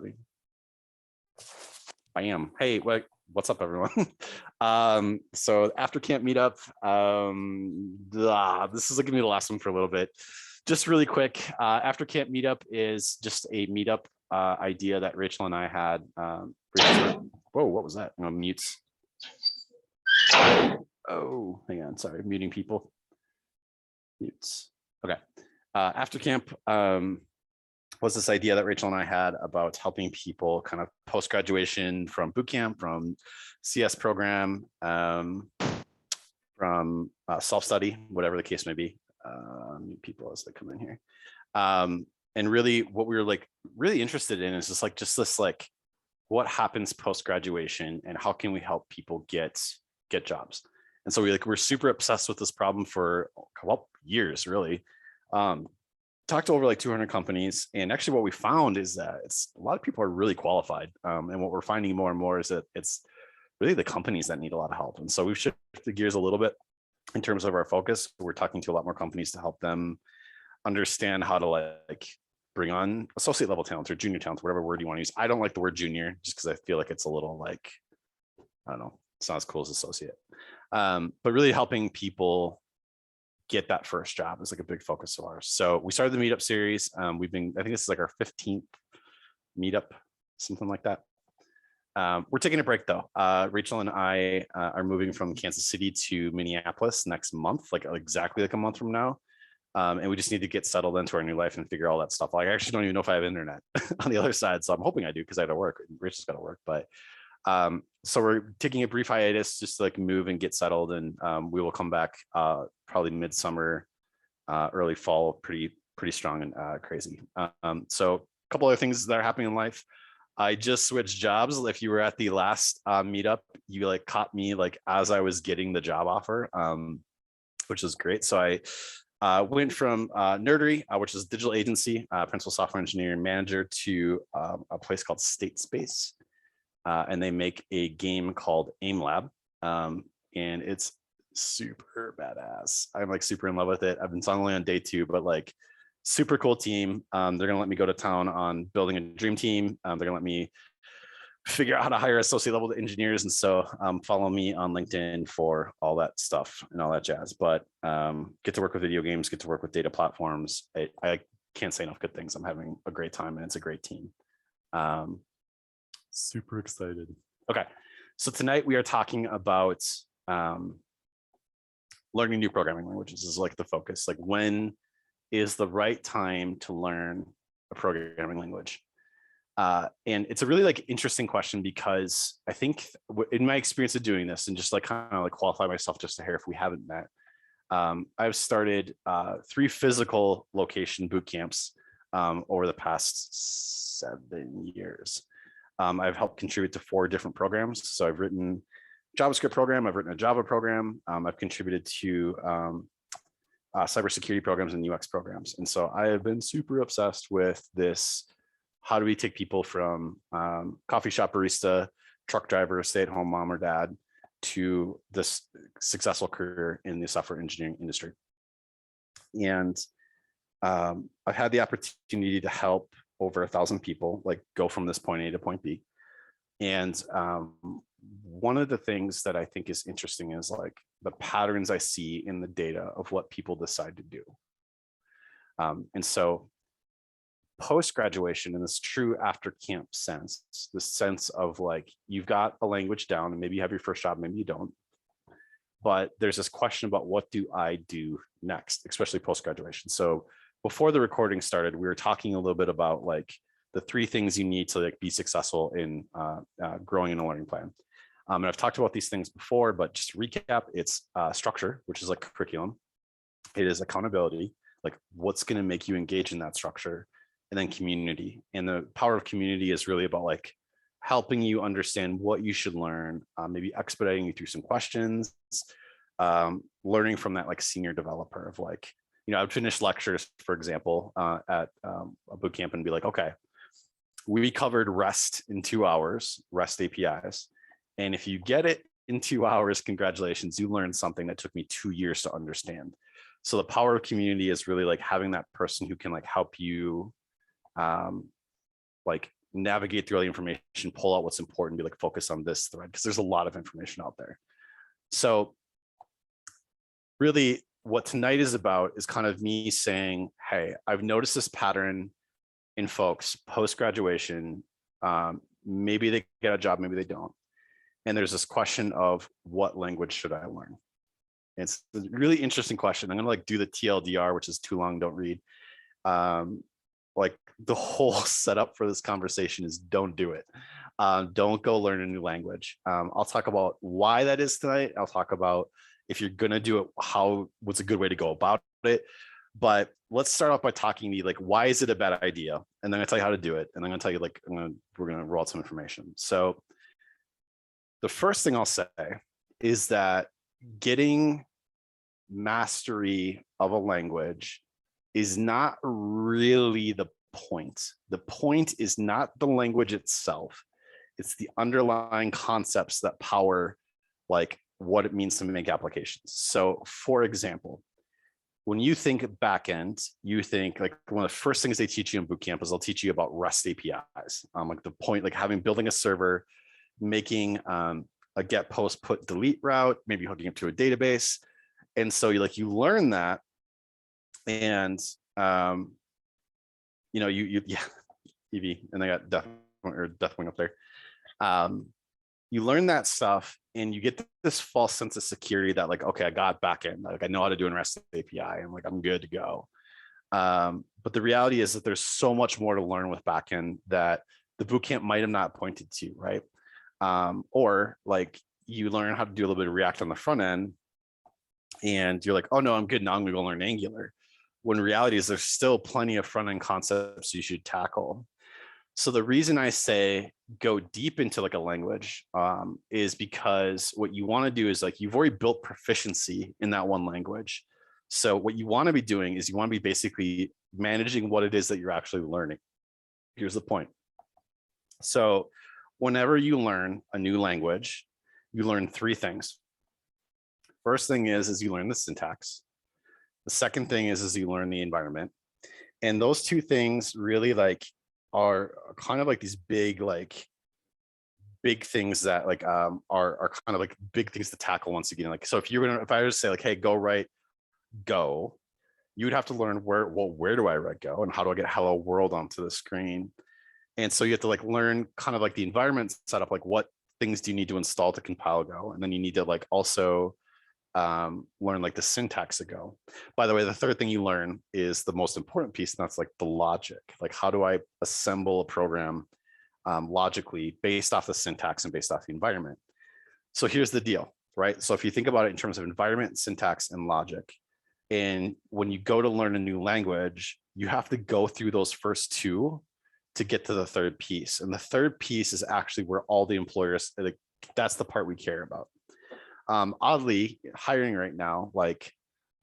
I am. Hey, what's up, everyone? So Aftercamp Meetup. This is gonna be the last one for a little bit. Just really quick, Aftercamp Meetup is just a meetup idea that Rachel and I had. Whoa, what was that? I'm gonna mute. Oh, hang on. Sorry, muting people. Mutes. Okay. Aftercamp was this idea that Rachel and I had about helping people kind of post-graduation from bootcamp, from CS program, from self-study, whatever the case may be. New people as they come in here. And really what we were really interested in is just this what happens post-graduation and how can we help people get jobs. And so we're super obsessed with this problem for years, really. Talked to over 200 companies, and actually what we found is that a lot of people are really qualified, and what we're finding more and more is that it's really the companies that need a lot of help. And so we've shifted gears a little bit in terms of our focus. We're talking to a lot more companies to help them understand how to bring on associate level talent or junior talent, whatever word you want to use. I don't like the word junior just because I feel like it's a little I don't know, it's not as cool as associate, but really helping people get that first job is a big focus of ours. So we started the Meetup series. I think this is our 15th Meetup, something like that. We're taking a break though. Rachel and I are moving from Kansas City to Minneapolis next month, exactly a month from now. And we just need to get settled into our new life and figure all that stuff. I actually don't even know if I have internet on the other side. So I'm hoping I do because I got to work. Rachel's got to work, but so we're taking a brief hiatus just to move and get settled, and we will come back probably midsummer, early fall, pretty strong and crazy. So a couple other things that are happening in life. I just switched jobs. If you were at the last meetup, you caught me as I was getting the job offer, which is great. So I went from Nerdery, which is a digital agency, principal software engineer and manager, to a place called State Space. And they make a game called Aim Lab, and it's super badass. I'm super in love with it. I've been only on day 2, but super cool team. They're gonna let me go to town on building a dream team. They're gonna let me figure out how to hire associate level engineers, and so follow me on LinkedIn for all that stuff and all that jazz. But get to work with video games, get to work with data platforms. I can't say enough good things. I'm having a great time, and it's a great team. Super excited. Okay, so tonight we are talking about learning new programming languages is the focus. When is the right time to learn a programming language? And it's a really interesting question, because I think in my experience of doing this, and just kind of qualify myself just a hair if we haven't met, I've started 3 physical location boot camps over the past 7 years. I've helped contribute to 4 different programs. So I've written a JavaScript program, I've written a Java program, I've contributed to cybersecurity programs and UX programs. And so I have been super obsessed with this. How do we take people from coffee shop barista, truck driver, stay-at-home mom or dad to this successful career in the software engineering industry? And I've had the opportunity to help over 1,000 people go from this point A to point B. And one of the things that I think is interesting is the patterns I see in the data of what people decide to do. And so post-graduation, in this true after-camp sense, the sense of you've got a language down and maybe you have your first job, maybe you don't. But there's this question about what do I do next, especially post-graduation. So before the recording started, we were talking a little bit about the 3 things you need to be successful in growing in a learning plan. And I've talked about these things before, but just to recap, it's structure, which is curriculum. It is accountability, what's going to make you engage in that structure, and then community. And the power of community is really about helping you understand what you should learn, maybe expediting you through some questions, learning from that senior developer of I would finish lectures, for example, at a boot camp and be okay, we covered REST in 2 hours, REST APIs. And if you get it in 2 hours, congratulations, you learned something that took me 2 years to understand. So the power of community is really having that person who can help you navigate through all the information, pull out what's important, be like, focus on this thread, because there's a lot of information out there. So really what tonight is about is kind of me saying, hey, I've noticed this pattern in folks post-graduation. Maybe they get a job, maybe they don't. And there's this question of what language should I learn? It's a really interesting question. I'm gonna like do the TLDR, which is too long, don't read. Like the whole setup for this conversation is don't do it. Don't go learn a new language. I'll talk about why that is tonight. I'll talk about if you're gonna do it, what's a good way to go about it. But let's start off by talking to you, like, why is it a bad idea? And then I'm gonna tell you how to do it. And I'm gonna tell you, like, we're gonna roll out some information. So the first thing I'll say is that getting mastery of a language is not really the point. The point is not the language itself. It's the underlying concepts that power like what it means to make applications. So for example, when you think backend, you think like one of the first things they teach you in bootcamp is they'll teach you about REST APIs. Like the point, like building a server, making a get, post, put, delete route, maybe hooking up to a database. And so you learn that, and yeah, EV, and I got Deathwing up there. You learn that stuff, and you get this false sense of security that like, okay, I got backend, like I know how to do an REST API, and like I'm good to go. But the reality is that there's so much more to learn with backend that the bootcamp might have not pointed to, right? Or like you learn how to do a little bit of React on the front end, and you're like, oh no, I'm good now, I'm gonna go learn Angular. When reality is there's still plenty of front end concepts you should tackle. So the reason I say go deep into like a language is because what you want to do is like you've already built proficiency in that one language. So what you want to be doing is you want to be basically managing what it is that you're actually learning. Here's the point. So whenever you learn a new language, you learn three things. First thing is you learn the syntax. The second thing is you learn the environment. And those two things really like are kind of like these big things that like are kind of like big things to tackle once again. Like, so if I were to say like, hey, go write Go, you would have to learn where do I write Go, and how do I get hello world onto the screen? And so you have to like learn kind of like the environment setup, like what things do you need to install to compile Go, and then you need to like also learn like the syntax of Go. By the way, the third thing you learn is the most important piece, and that's like the logic. Like, how do I assemble a program logically based off the syntax and based off the environment? So here's the deal, right? So if you think about it in terms of environment, syntax, and logic, and when you go to learn a new language, you have to go through those first two to get to the third piece. And the third piece is actually where all the employers, like, that's the part we care about. Oddly, hiring right now, like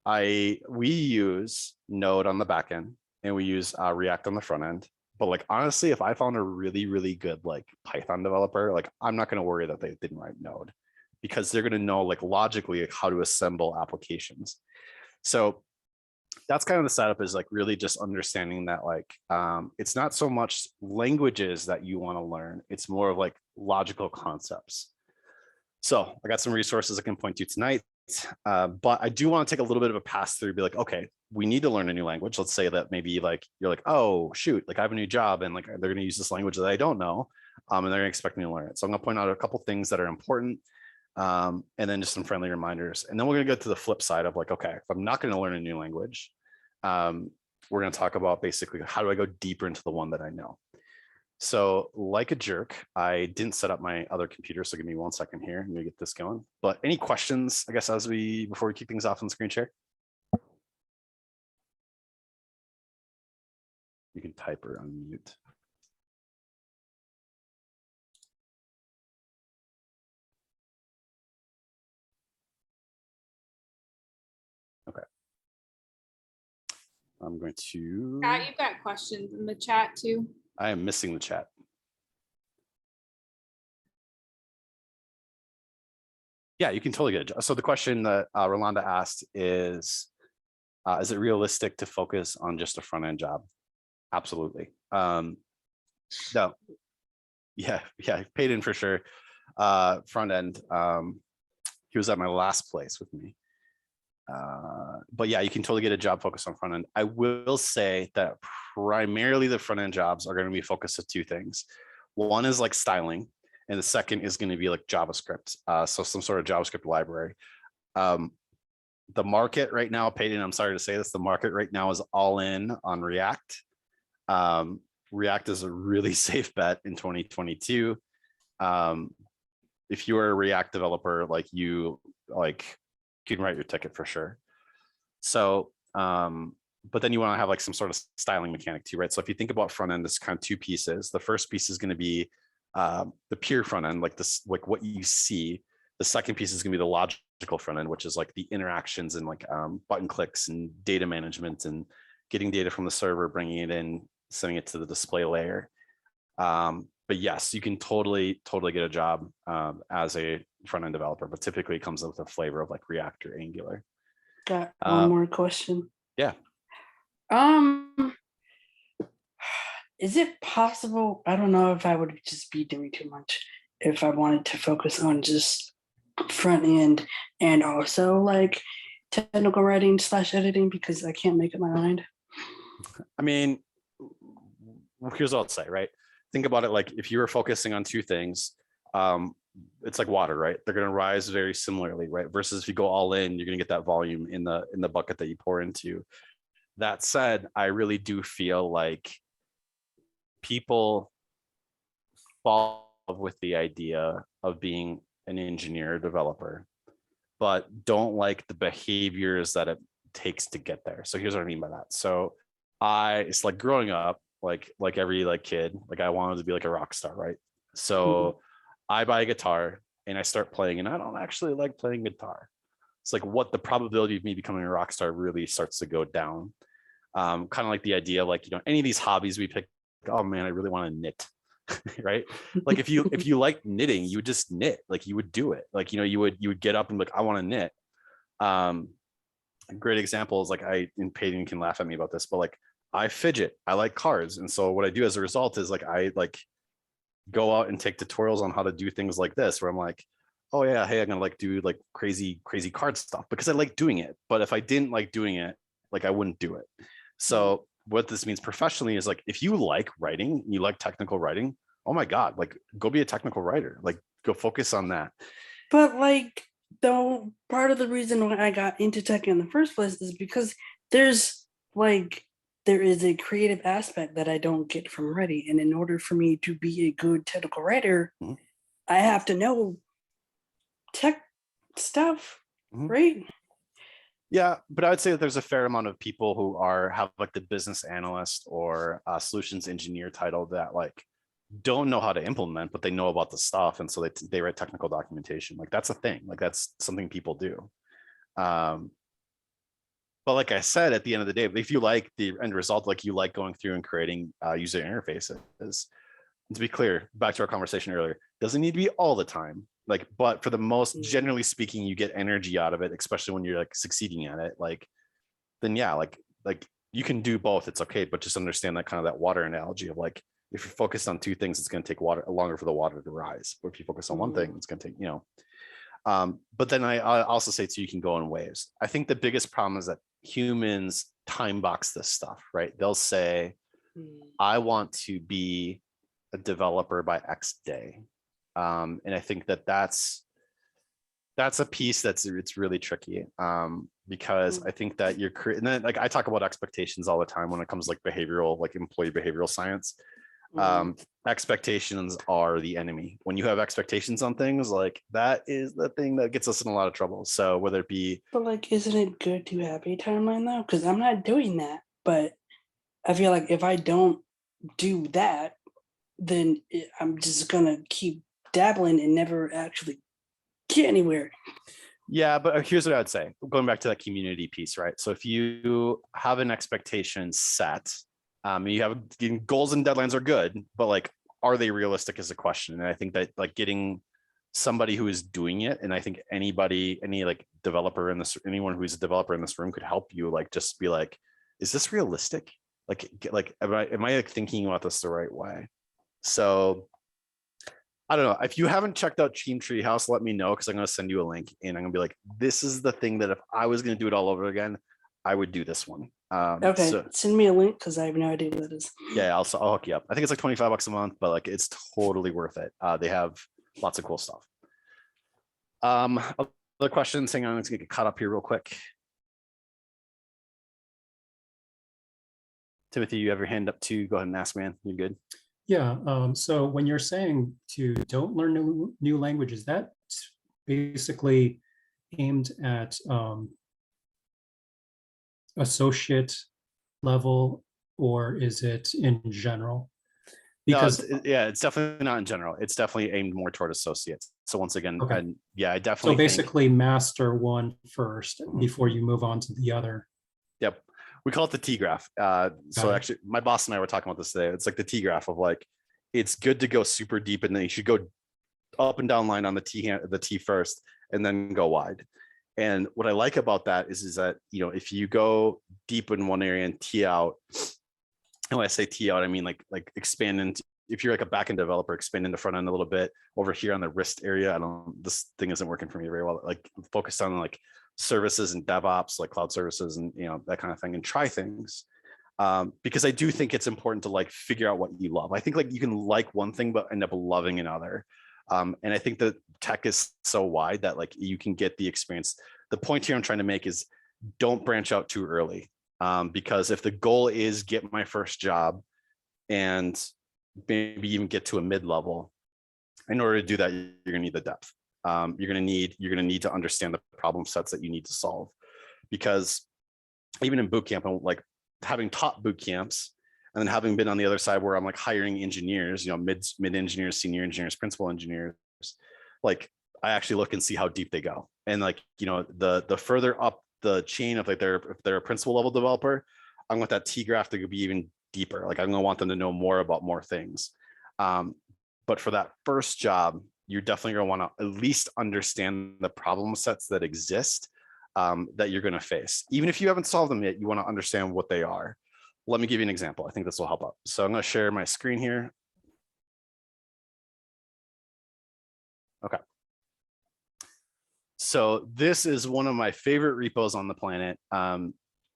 we use Node on the back end and we use React on the front end. But like, honestly, if I found a really, really good like Python developer, like I'm not going to worry that they didn't write Node, because they're going to know like logically like, how to assemble applications. So that's kind of the setup, is like really just understanding that like it's not so much languages that you want to learn, it's more of like logical concepts. So I got some resources I can point to tonight, but I do want to take a little bit of a pass through, be like, okay, we need to learn a new language. Let's say that maybe like you're like, oh shoot, like I have a new job and like they're going to use this language that I don't know, and they're going to expect me to learn it. So I'm going to point out a couple things that are important, and then just some friendly reminders. And then we're going to go to the flip side of like, okay, if I'm not going to learn a new language, we're going to talk about basically how do I go deeper into the one that I know. So like a jerk, I didn't set up my other computer. So give me 1 second here. Let me get this going. But any questions, I guess, before we kick things off on the screen share? You can type or unmute. Okay. I'm going to. Pat, you've got questions in the chat too. I am missing the chat. Yeah, you can totally get it. So the question that Rolanda asked is it realistic to focus on just a front end job? Absolutely. No, yeah, paid in for sure. Front end. He was at my last place with me. But yeah, you can totally get a job focused on front end. I will say that primarily the front end jobs are going to be focused on two things. One is like styling, and the second is going to be like JavaScript. So some sort of JavaScript library. The market right now, Peyton, I'm sorry to say this, the market right now is all in on React. React is a really safe bet in 2022. If you are a React developer, like you can write your ticket for sure. So, but then you want to have like some sort of styling mechanic too, right? So if you think about front end, there's kind of two pieces. The first piece is going to be the pure front end, like this, like what you see. The second piece is going to be the logical front end, which is like the interactions and like button clicks and data management and getting data from the server, bringing it in, sending it to the display layer. But yes, you can totally get a job as a front end developer, but typically it comes with a flavor of like React or Angular. Got one more question. Yeah. Is it possible? I don't know if I would just be doing too much if I wanted to focus on just front end and also like technical writing / editing, because I can't make up my mind. I mean, here's what I'll say, right? Think about it like if you were focusing on two things, it's like water, right? They're going to rise very similarly, right? Versus if you go all in, you're going to get that volume in the bucket that you pour into. That said, I really do feel like people fall in love with the idea of being an engineer developer, but don't like the behaviors that it takes to get there. So here's what I mean by that. So it's like growing up, like every like kid, like I wanted to be like a rock star, right? So I buy a guitar and I start playing, and I don't actually like playing guitar. It's like what the probability of me becoming a rock star really starts to go down. Kind of like the idea, like, you know, any of these hobbies we pick, oh man, I really want to knit. Right? Like if you like knitting, you would just knit, like you would do it. Like, you know, you would get up and be like, I want to knit. A great example is like and Peyton can laugh at me about this, but like I fidget, I like cards. And so what I do as a result is like, I like go out and take tutorials on how to do things like this, where I'm like, oh yeah, hey, I'm gonna like do like crazy card stuff because I like doing it. But if I didn't like doing it, like I wouldn't do it. So what this means professionally is like, if you like writing, you like technical writing, oh my God, like go be a technical writer, like go focus on that. But like, though, part of the reason why I got into tech in the first place is because there is a creative aspect that I don't get from writing. And in order for me to be a good technical writer, I have to know tech stuff, right? Yeah, but I would say that there's a fair amount of people who have like the business analyst or solutions engineer title that like don't know how to implement, but they know about the stuff, and so they write technical documentation. Like that's a thing. Like that's something people do. But like I said, at the end of the day, if you like the end result, like you like going through and creating user interfaces, to be clear, back to our conversation earlier, doesn't need to be all the time. Like, but for the most, generally speaking, you get energy out of it, especially when you're like succeeding at it. Like, then yeah, like you can do both. It's okay, but just understand that kind of that water analogy of like, if you're focused on two things, it's going to take longer for the water to rise. But if you focus on one thing, it's going to take, you know. But then I also say too, you can go in waves. I think the biggest problem is that humans time box this stuff, right? They'll say, I want to be a developer by X day. And I think that's a piece it's really tricky, because I think that you're creating, like I talk about expectations all the time when it comes to like behavioral, like employee behavioral science. Expectations are the enemy. When you have expectations on things, like that is the thing that gets us in a lot of trouble. So whether it be, but like, isn't it good to have a timeline though? Because I'm not doing that, but I feel like if I don't do that, then I'm just gonna keep dabbling and never actually get anywhere. yeah, but here's what I would say, going back to that community piece, right? So if you have an expectation set, you have goals and deadlines are good, but like, are they realistic is a question. And I think that like getting somebody who is doing it, and I think any like developer anyone who's a developer in this room could help you, like just be like, is this realistic? Like am I like thinking about this the right way? So I don't know. If you haven't checked out Team Treehouse, let me know, because I'm going to send you a link and I'm going to be like, this is the thing that if I was going to do it all over again, I would do this one. Okay, So send me a link because I have no idea what that is. yeah, I'll hook you up. I think it's like $25 a month, but like it's totally worth it. They have lots of cool stuff. Other questions? Hang on, let's get caught up here real quick. Timothy, you have your hand up too. Go ahead and ask, man. You're good. Yeah. So when you're saying to don't learn new languages, that basically aimed at associate level, or is it in general? Because no, it's definitely not in general. It's definitely aimed more toward associates. So once again, okay. and yeah, I definitely so basically master one first before you move on to the other. Yep. We call it the T graph. So actually my boss and I were talking about this today. It's like the T graph of like, it's good to go super deep and then you should go up and down line on the T first and then go wide. And what I like about that is that, you know, if you go deep in one area and T out, and when I say T out, I mean like expand into, if you're like a backend developer, expand in the front end a little bit. Over here on the wrist area, this thing isn't working for me very well. Like focus on like services and DevOps, like cloud services and, you know, that kind of thing, and try things. Because I do think it's important to like figure out what you love. I think like you can like one thing, but end up loving another. And I think that tech is so wide that like you can get the experience. The point here I'm trying to make is don't branch out too early. Because if the goal is get my first job and maybe even get to a mid-level, in order to do that, you're gonna need the depth. You're gonna need to understand the problem sets that you need to solve. Because even in boot camp, I'm like having taught boot camps and then having been on the other side where I'm like hiring engineers, you know, mid engineers, senior engineers, principal engineers, like I actually look and see how deep they go. And like, you know, the further up the chain of like if they're a principal level developer, I want that T graph to be even deeper. Like I'm gonna want them to know more about more things. But for that first job, you're definitely gonna want to at least understand the problem sets that exist that you're gonna face. Even if you haven't solved them yet, you want to understand what they are. Let me give you an example. I think this will help out. So I'm gonna share my screen here. Okay. So this is one of my favorite repos on the planet.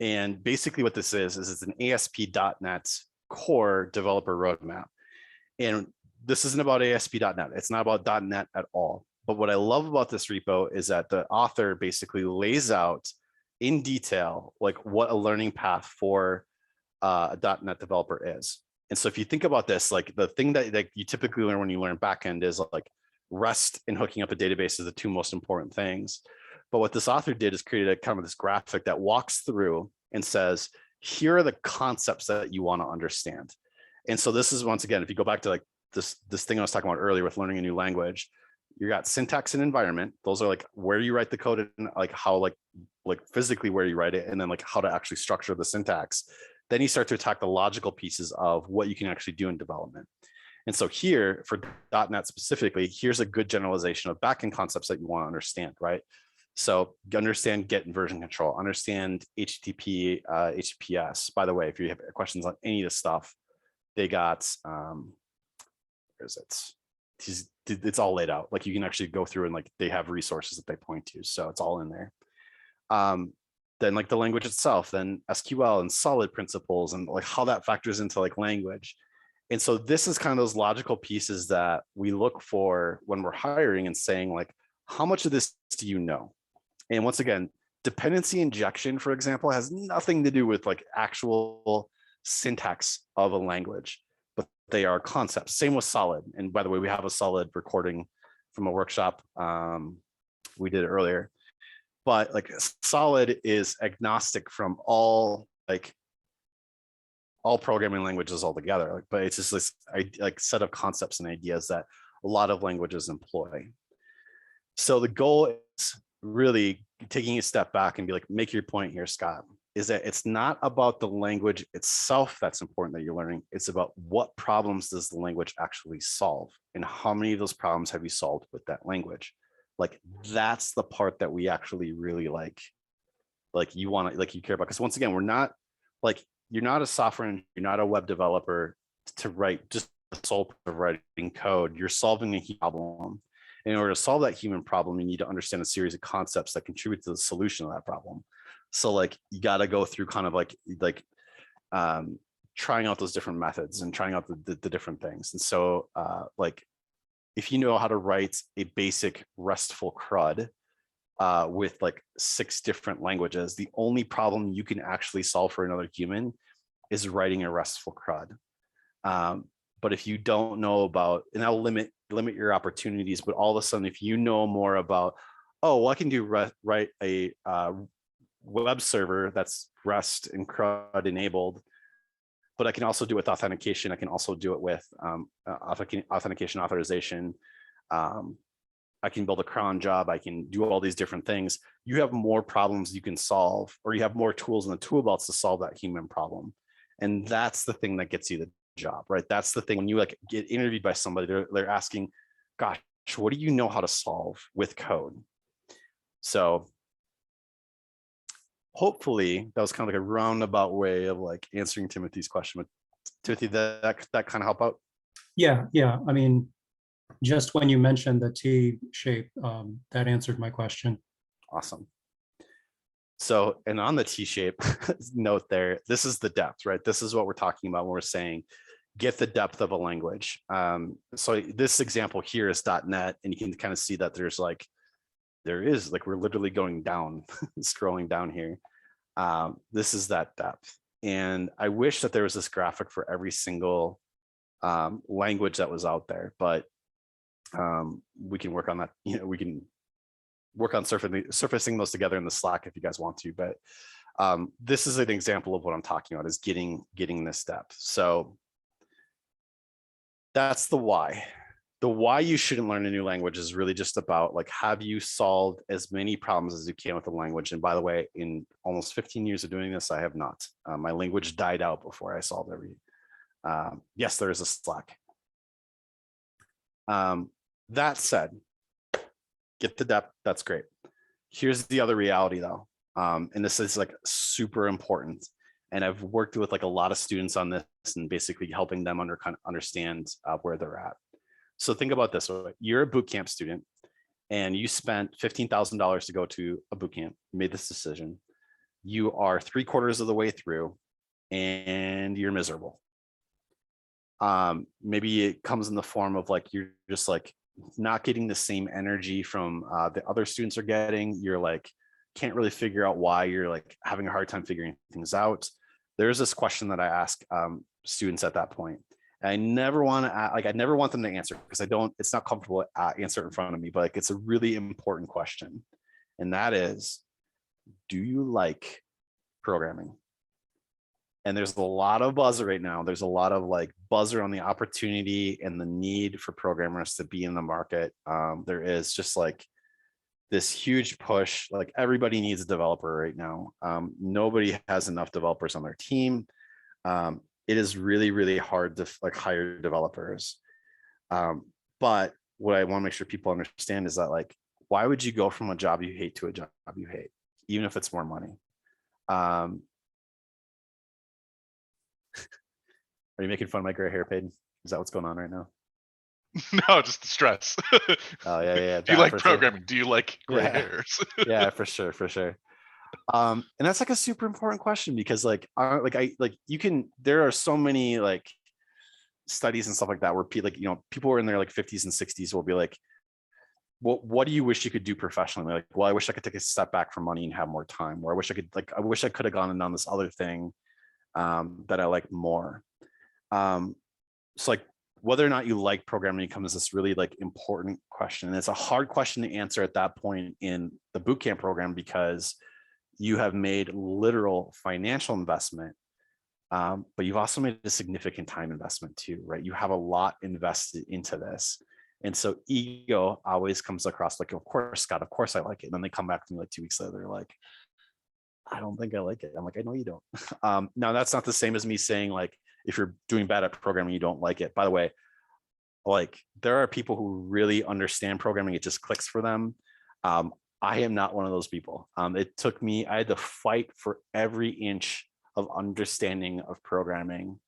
And basically what this is it's an ASP.NET core developer roadmap. And this isn't about ASP.NET. It's not about .NET at all. But what I love about this repo is that the author basically lays out in detail, like what a learning path for a .NET developer is. And so if you think about this, like the thing that like you typically learn when you learn backend is like REST and hooking up a database is the two most important things. But what this author did is created a kind of this graphic that walks through and says, here are the concepts that you want to understand. And so this is, once again, if you go back to like this thing I was talking about earlier with learning a new language, you got syntax and environment. Those are like where you write the code and like how like physically where you write it, and then like how to actually structure the syntax. Then you start to attack the logical pieces of what you can actually do in development. And so here for .NET specifically, here's a good generalization of backend concepts that you want to understand, right? So understand get and version control, understand HTTP, HTTPS. By the way, if you have questions on any of this stuff, they got, where is it? It's all laid out. Like you can actually go through and like they have resources that they point to. So it's all in there. Then like the language itself, then SQL and solid principles and like how that factors into like language. And so this is kind of those logical pieces that we look for when we're hiring and saying like, how much of this do you know? And once again, dependency injection, for example, has nothing to do with like actual syntax of a language, but they are concepts. Same with solid. And by the way, we have a solid recording from a workshop we did earlier. But like solid is agnostic from all programming languages altogether. Like, but it's just this like set of concepts and ideas that a lot of languages employ. So the goal is really taking a step back and be like, make your point here, Scott, is that it's not about the language itself that's important that you're learning. It's about what problems does the language actually solve and how many of those problems have you solved with that language? Like that's the part that we actually really like you want to, like you care about. Because once again, we're not like, you're not a software and you're not a web developer to write just sole of writing code, you're solving a human problem. In order to solve that human problem, you need to understand a series of concepts that contribute to the solution of that problem. So like you got to go through kind of like trying out those different methods and trying out the different things. And so like if you know how to write a basic RESTful CRUD with like 6 different languages, the only problem you can actually solve for another human is writing a RESTful CRUD. But if you don't know about, and that'll limit your opportunities, but all of a sudden, if you know more about, oh, well, I can do write a web server that's REST and CRUD enabled, but I can also do it with authentication. I can also do it with authentication authorization. I can build a cron job. I can do all these different things. You have more problems you can solve, or you have more tools in the tool belts to solve that human problem. And that's the thing that gets you the job, right? That's the thing when you like get interviewed by somebody, they're asking, gosh, what do you know how to solve with code? So hopefully that was kind of like a roundabout way of like answering Timothy's question. But Timothy, that kind of help out? Yeah. I mean, just when you mentioned the T shape, that answered my question. Awesome. So, and on the T shape note there, this is the depth, right? This is what we're talking about when we're saying get the depth of a language. So this example here is .NET, and you can kind of see that we're literally going down, scrolling down here. This is that depth. And I wish that there was this graphic for every single language that was out there, but we can work on that. We can work on surfacing those together in the Slack if you guys want to, but this is an example of what I'm talking about, is getting this depth. So that's the why. The why you shouldn't learn a new language is really just about like, have you solved as many problems as you can with the language? And by the way, in almost 15 years of doing this, I have not. My language died out before I solved every. Yes, there is a Slack. That said, get the depth, that's great. Here's the other reality though. And this is like super important. And I've worked with like a lot of students on this and basically helping them understand where they're at. So think about this, you're a boot camp student and you spent $15,000 to go to a boot camp, made this decision. You are 3/4 of the way through and you're miserable. Maybe it comes in the form of like, you're just like not getting the same energy from the other students are getting. You're like, can't really figure out why, you're like having a hard time figuring things out. There's this question that I ask students at that point. And I never want to I never want them to answer because it's not comfortable to answer it in front of me, but like, it's a really important question. And that is, do you like programming? And there's a lot of buzz right now. There's a lot of like buzzer on the opportunity and the need for programmers to be in the market. There is just like this huge push, like everybody needs a developer right now. Nobody has enough developers on their team. It is really, really hard to like hire developers. But what I want to make sure people understand is that like, why would you go from a job you hate to a job you hate, even if it's more money? Are you making fun of my gray hair, Peyton? Is that what's going on right now? No, just the stress. Oh yeah. Do you like programming? Do you like gray hairs? Yeah, for sure. And that's like a super important question because like there are so many like studies and stuff like that where people who are in their like 50s and 60s will be like, well, what do you wish you could do professionally? Like, well, I wish I could take a step back from money and have more time, or I wish I could have gone and done this other thing that I like more. So like whether or not you like programming becomes this really like important question. And it's a hard question to answer at that point in the bootcamp program because you have made literal financial investment, but you've also made a significant time investment too, right? You have a lot invested into this. And so ego always comes across like, of course, Scott, of course I like it. And then they come back to me like 2 weeks later, they're like, I don't think I like it. I'm like, I know you don't. Now that's not the same as me saying like, if you're doing bad at programming, you don't like it. By the way, like there are people who really understand programming. It just clicks for them. I am not one of those people. It took me, I had to fight for every inch of understanding of programming.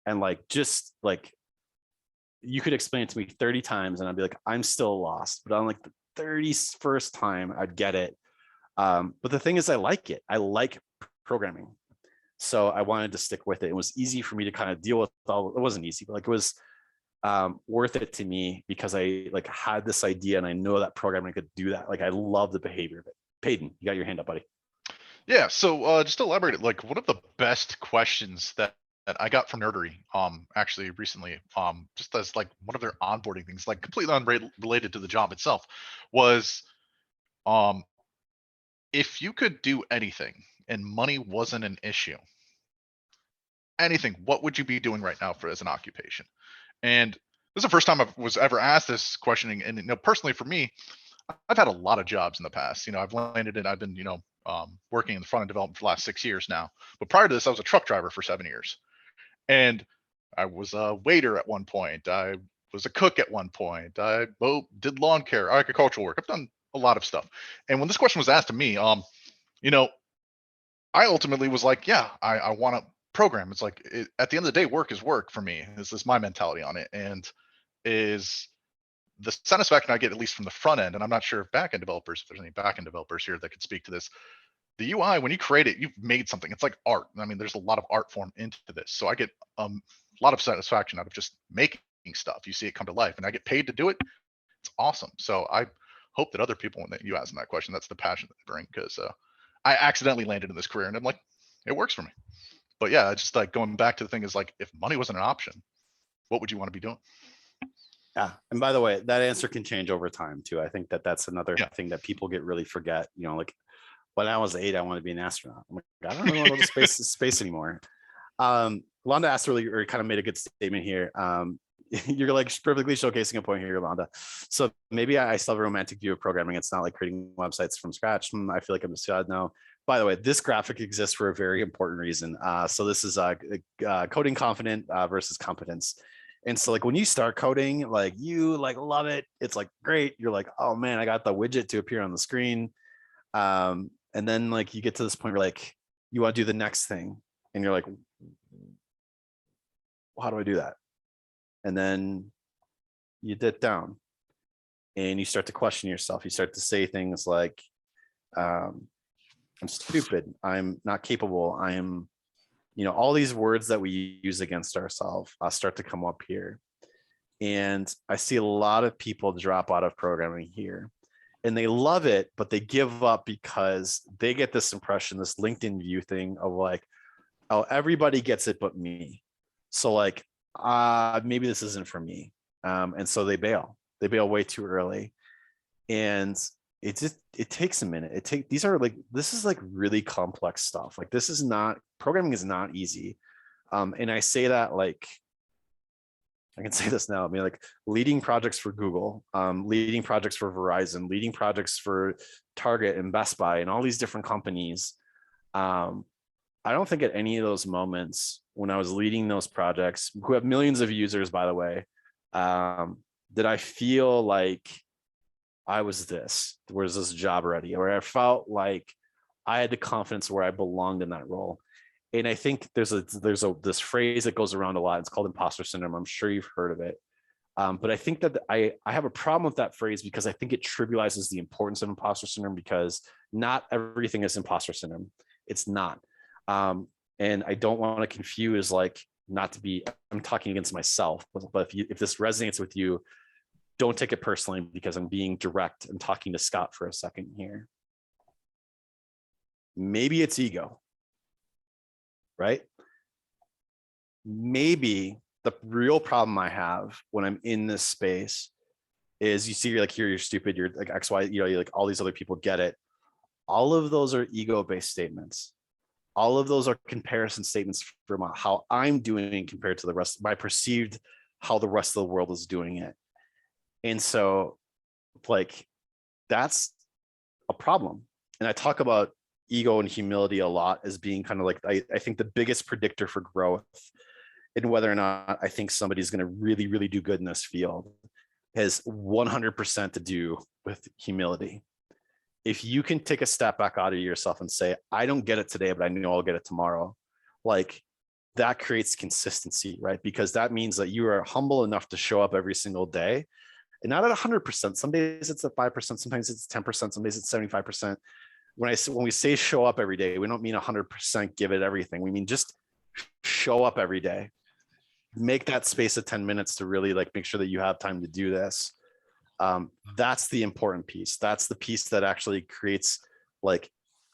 And like, just like, you could explain it to me 30 times and I'd be like, I'm still lost. But on like the 31st time, I'd get it. But the thing is, I like it. I like programming. So I wanted to stick with it. It was easy for me to kind of deal with all, it wasn't easy, but like it was worth it to me because I like had this idea and I know that programming could do that. Like I love the behavior of it. Peyton, you got your hand up, buddy. Yeah, so just to elaborate, like one of the best questions that I got from Nerdery, actually recently, just as like one of their onboarding things, like completely unrelated to the job itself, was, if you could do anything and money wasn't an issue, anything, what would you be doing right now for as an occupation? And this is the first time I was ever asked this questioning. And personally for me, I've had a lot of jobs in the past. I've landed in, I've been, working in the front end development for the last 6 years now. But prior to this, I was a truck driver for 7 years. And I was a waiter at one point. I was a cook at one point. I did lawn care, agricultural work. I've done a lot of stuff. And when this question was asked to me, I ultimately was like, yeah, I want to program. It's like, at the end of the day, work is work for me. This is my mentality on it. And is the satisfaction I get, at least from the front end, and I'm not sure if backend developers, if there's any backend developers here that could speak to this. The UI, when you create it, you've made something. It's like art. I mean, there's a lot of art form into this. So I get a lot of satisfaction out of just making stuff. You see it come to life and I get paid to do it. It's awesome. So I hope that other people, when you ask them that question, that's the passion that they bring, because I accidentally landed in this career and I'm like, it works for me. But yeah, just like going back to the thing is like, if money wasn't an option, what would you want to be doing? Yeah. And by the way, that answer can change over time too. I think that that's another Yeah. thing that people get really forget, like when I was 8, I wanted to be an astronaut. I'm like, I don't really want to go to space anymore. Londa asked really, or kind of made a good statement here. You're like perfectly showcasing a point here, Londa. So maybe I still have a romantic view of programming. It's not like creating websites from scratch. I feel like I'm just now. By the way, this graphic exists for a very important reason. So this is coding confident versus competence. And so like when you start coding, like you like love it. It's like great. You're like, oh man, I got the widget to appear on the screen. And then like you get to this point where like you want to do the next thing and you're like, how do I do that? And then you dip down and you start to question yourself. You start to say things like, I'm stupid. I'm not capable. I am, all these words that we use against ourselves start to come up here. And I see a lot of people drop out of programming here. And they love it, but they give up because they get this impression, this LinkedIn view thing of like, oh, everybody gets it but me. So like, maybe this isn't for me. And so they bail. They bail way too early. And it takes a minute. This is like really complex stuff. Like programming is not easy. And I say that like, I can say this now. I mean, like leading projects for Google, leading projects for Verizon, leading projects for Target and Best Buy and all these different companies. I don't think at any of those moments when I was leading those projects, who have millions of users, by the way, did I feel like I was this job ready, or I felt like I had the confidence where I belonged in that role. And I think there's this phrase that goes around a lot. It's called imposter syndrome. I'm sure you've heard of it. But I think that I have a problem with that phrase because I think it trivializes the importance of imposter syndrome, because not everything is imposter syndrome. It's not. And I don't want to confuse like not to be, I'm talking against myself, but if this resonates with you, don't take it personally, because I'm being direct and talking to Scott for a second here. Maybe it's ego. Right? Maybe the real problem I have when I'm in this space is you see, you're like, here, you're stupid, you're like X, Y, you're like all these other people get it. All of those are ego-based statements. All of those are comparison statements from how I'm doing compared to the rest, my perceived how the rest of the world is doing it. And so like, that's a problem. And I talk about ego and humility a lot as being kind of like, I think the biggest predictor for growth and whether or not I think somebody's going to really, really do good in this field has 100% to do with humility. If you can take a step back out of yourself and say, I don't get it today, but I know I'll get it tomorrow. Like that creates consistency, right? Because that means that you are humble enough to show up every single day, and not at 100%. Some days it's at 5%, sometimes it's 10%, some days it's 75%. When we say show up every day, we don't mean 100% give it everything. We mean just show up every day. Make that space of 10 minutes to really like make sure that you have time to do this. That's the important piece. That's the piece that actually creates like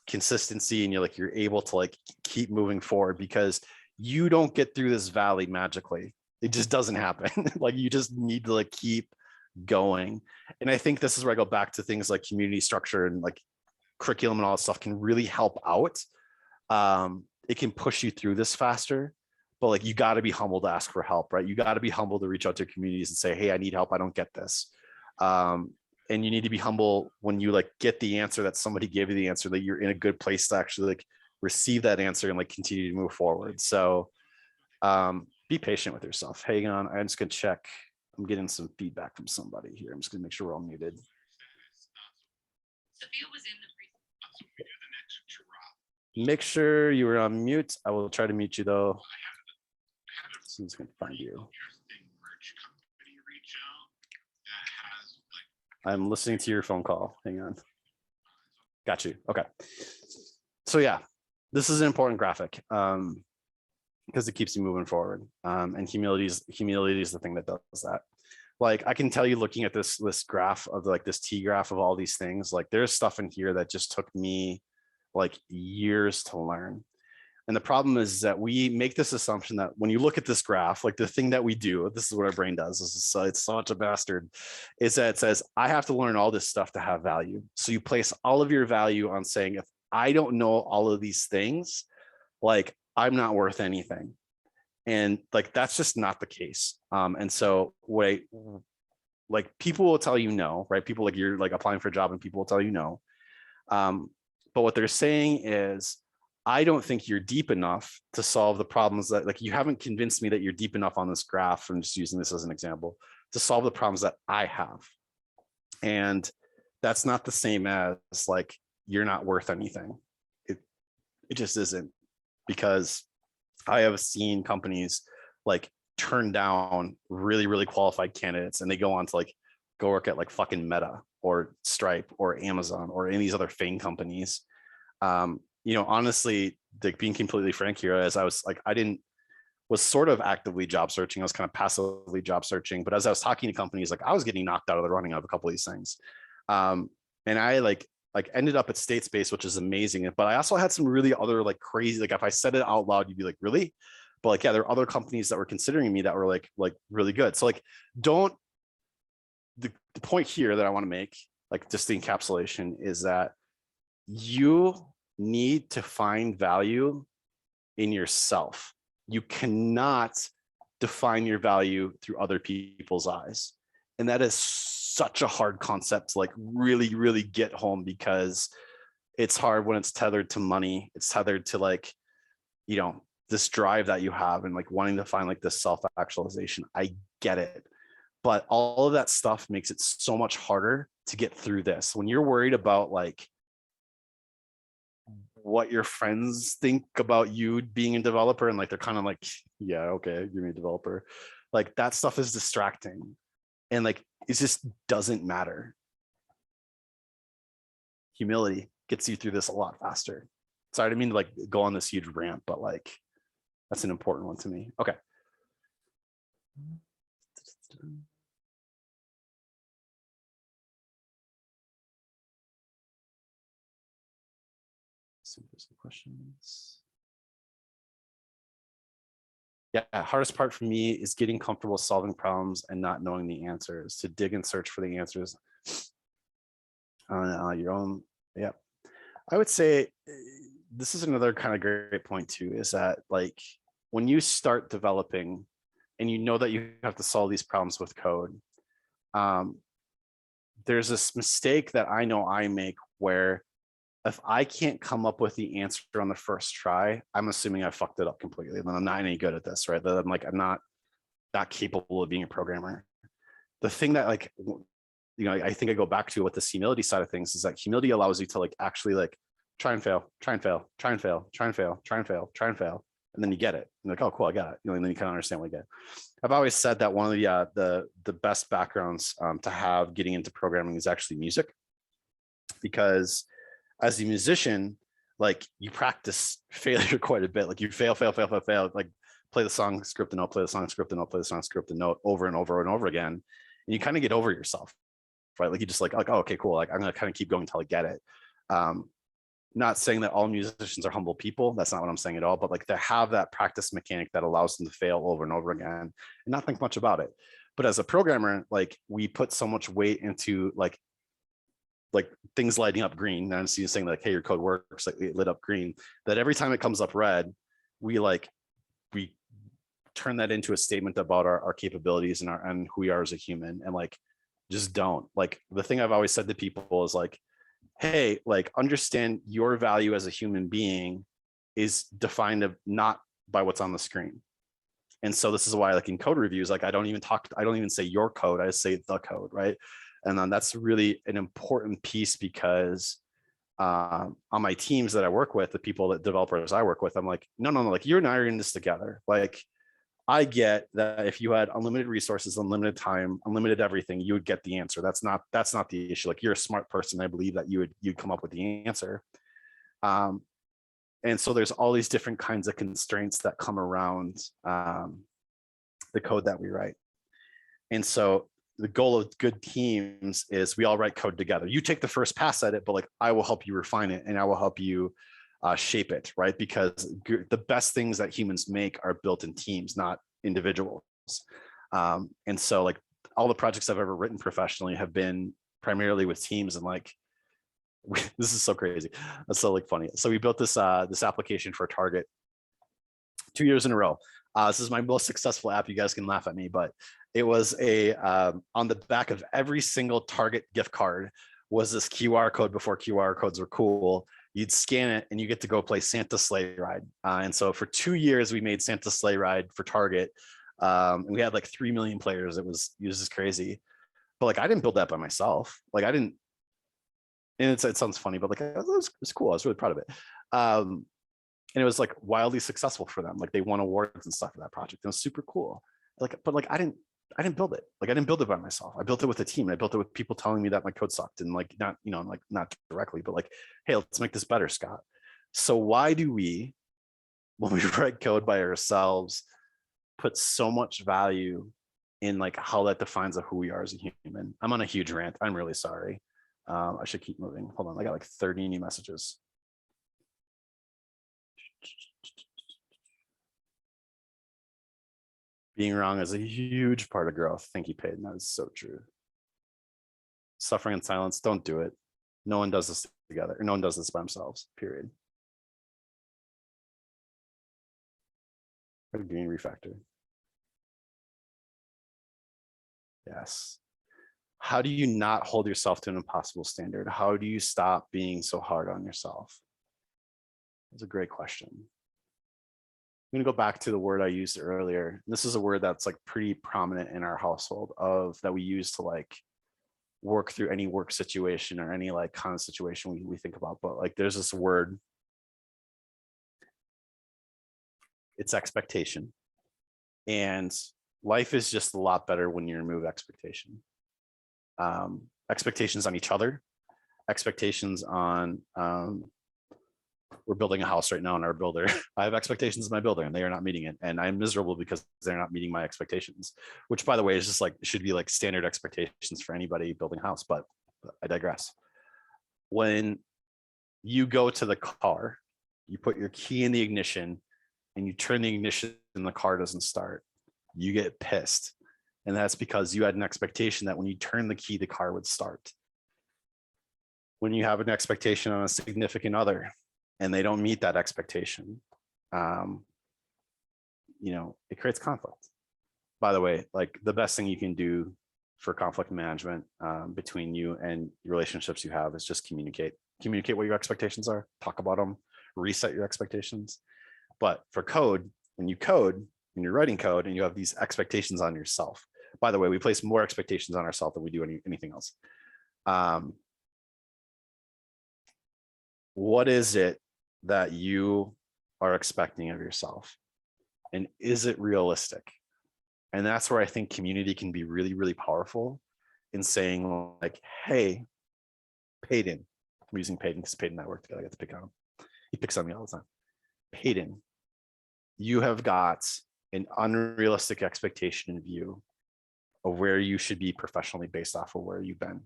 consistency, and you're able to like keep moving forward, because you don't get through this valley magically. It just doesn't happen. Like you just need to like keep going. And I think this is where I go back to things like community structure and like curriculum and all that stuff can really help out. It can push you through this faster, but like you got to be humble to ask for help, right? You got to be humble to reach out to your communities and say, hey, I need help, I don't get this. And you need to be humble when you like get the answer that somebody gave you the answer, that you're in a good place to actually like receive that answer and like continue to move forward. So be patient with yourself. Hang on, I'm just gonna check. I'm getting some feedback from somebody here. I'm just gonna make sure we're all muted. Make sure you are on mute. I will try to mute you though. So I'm just gonna find you. I'm listening to your phone call. Hang on. Got you. Okay. So yeah, this is an important graphic because it keeps you moving forward. And humility is the thing that does that. Like I can tell you, looking at this graph of like this T graph of all these things, like there's stuff in here that just took me like years to learn. And the problem is that we make this assumption that when you look at this graph, like the thing that we do, this is what our brain does, it's such a bastard, is that it says, I have to learn all this stuff to have value. So you place all of your value on saying, if I don't know all of these things, like I'm not worth anything. And like, that's just not the case. And so like people will tell you no, right? People like you're like applying for a job and people will tell you no. But what they're saying is, I don't think you're deep enough to solve the problems that like you haven't convinced me that you're deep enough on this graph. I'm just using this as an example to solve the problems that I have. And that's not the same as like you're not worth anything. It just isn't, because I have seen companies like turn down really, really qualified candidates, and they go on to like go work at like fucking Meta or Stripe or Amazon or any of these other FANG companies. You know, honestly, like being completely frank here, as I was like, was sort of actively job searching. I was kind of passively job searching, but as I was talking to companies, like I was getting knocked out of the running of a couple of these things. And I like ended up at State Space, which is amazing. But I also had some really other like crazy, like if I said it out loud, you'd be like, really? But like, yeah, there are other companies that were considering me that were like really good. So like, the point here that I want to make, like just the encapsulation, is that you need to find value in yourself. You cannot define your value through other people's eyes. And that is such a hard concept to like really, really get home, because it's hard when it's tethered to money. It's tethered to like, you know, this drive that you have and like wanting to find like this self-actualization. I get it. But all of that stuff makes it so much harder to get through this. When you're worried about like what your friends think about you being a developer, and like they're kind of like, yeah, okay, you're a developer, like that stuff is distracting, and like it just doesn't matter. Humility gets you through this a lot faster. Sorry, I didn't mean to like go on this huge rant, but like that's an important one to me. Okay. See if there's some questions. Yeah, hardest part for me is getting comfortable solving problems and not knowing the answers, to dig and search for the answers on your own. Yeah, I would say this is another kind of great point too, is that like when you start developing and you know that you have to solve these problems with code, there's this mistake that I know I make where if I can't come up with the answer on the first try, I'm assuming I fucked it up completely. Then I'm not any good at this, right? That I'm not capable of being a programmer. The thing that like, you know, I think I go back to with this humility side of things is that humility allows you to like actually like try and fail, try and fail, try and fail, try and fail, try and fail, try and fail, and then you get it. You're like, oh, cool, I got it. And then you kind of understand what you get. I've always said that one of the best backgrounds to have getting into programming is actually music, because as a musician, like you practice failure quite a bit. Like you fail, like play the song, script, the note, play the song, script, the note, play the song, script, the note over and over and over again. And you kind of get over yourself, right? Like you just like, oh, okay, cool. Like I'm going to kind of keep going until I get it. Not saying that all musicians are humble people. That's not what I'm saying at all. But like they have that practice mechanic that allows them to fail over and over again and not think much about it. But as a programmer, like we put so much weight into like things lighting up green. And I'm saying like, hey, your code works, like it lit up green, that every time it comes up red, we turn that into a statement about our capabilities and who we are as a human. And like, just don't. Like the thing I've always said to people is like, hey, like understand your value as a human being is defined not by what's on the screen. And so this is why like in code reviews, like I don't even say your code, I just say the code, right? And then that's really an important piece, because on my teams that I work with, the developers I work with, I'm like, no, like you and I are in this together. Like I get that if you had unlimited resources, unlimited time, unlimited everything, you would get the answer. That's not the issue. Like you're a smart person. I believe that you'd come up with the answer. And so there's all these different kinds of constraints that come around the code that we write. And so the goal of good teams is we all write code together. You take the first pass at it, but like I will help you refine it and I will help you shape it, right? Because the best things that humans make are built in teams, not individuals. And so like all the projects I've ever written professionally have been primarily with teams. And like, this is so crazy. That's so like funny. So we built this application for Target 2 years in a row. This is my most successful app. You guys can laugh at me, but it was on the back of every single Target gift card was this QR code before QR codes were cool. You'd scan it and you get to go play Santa Sleigh Ride. And so for 2 years, we made Santa Sleigh Ride for Target. And we had like 3 million players. It was just crazy. But like, I didn't build that by myself. Like I didn't, and it sounds funny, but like, it was cool. I was really proud of it. And it was like wildly successful for them. Like they won awards and stuff for that project. It was super cool. Like, but like, I didn't build it. Like I didn't build it by myself. I built it with a team. I built it with people telling me that my code sucked, and like not, like not directly, but like, hey, let's make this better, Scott. So why do we, when we write code by ourselves, put so much value in like how that defines who we are as a human? I'm on a huge rant. I'm really sorry. I should keep moving. Hold on. I got like 30 new messages. Being wrong is a huge part of growth. Thank you, Peyton. That is so true. Suffering in silence, don't do it. No one does this together. No one does this by themselves, period. Green refactor. Yes. How do you not hold yourself to an impossible standard? How do you stop being so hard on yourself? That's a great question. I'm going to go back to the word I used earlier. This is a word that's like pretty prominent in our household that we use to like work through any work situation or any like kind of situation we think about. But like there's this word, it's expectation. And life is just a lot better when you remove expectation. Expectations on each other, expectations on we're building a house right now in our builder. I have expectations of my builder and they are not meeting it. And I'm miserable because they're not meeting my expectations, which by the way, is just like, should be like standard expectations for anybody building a house, but I digress. When you go to the car, you put your key in the ignition and you turn the ignition and the car doesn't start, you get pissed. And that's because you had an expectation that when you turn the key, the car would start. When you have an expectation on a significant other, and they don't meet that expectation, it creates conflict. By the way, like the best thing you can do for conflict management between you and relationships you have is just communicate what your expectations are, talk about them, reset your expectations. But for code, when you're writing code and you have these expectations on yourself, by the way, we place more expectations on ourselves than we do anything else. What is it that you are expecting of yourself? And is it realistic? And that's where I think community can be really, really powerful in saying like, hey, Peyton, I'm using Peyton because Peyton and I work together. I get to pick on him. He picks on me all the time. Peyton, you have got an unrealistic expectation in view of where you should be professionally based off of where you've been.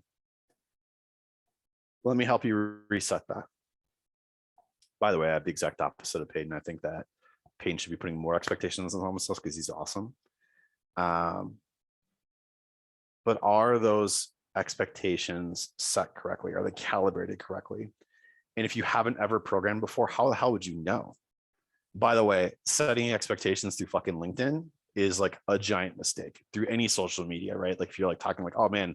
Let me help you reset that. By the way, I have the exact opposite of Peyton. I think that Peyton should be putting more expectations on himself because he's awesome. But are those expectations set correctly? Are they calibrated correctly? And if you haven't ever programmed before, how the hell would you know? By the way, setting expectations through fucking LinkedIn is like a giant mistake through any social media, right? Like if you're like talking like, oh man,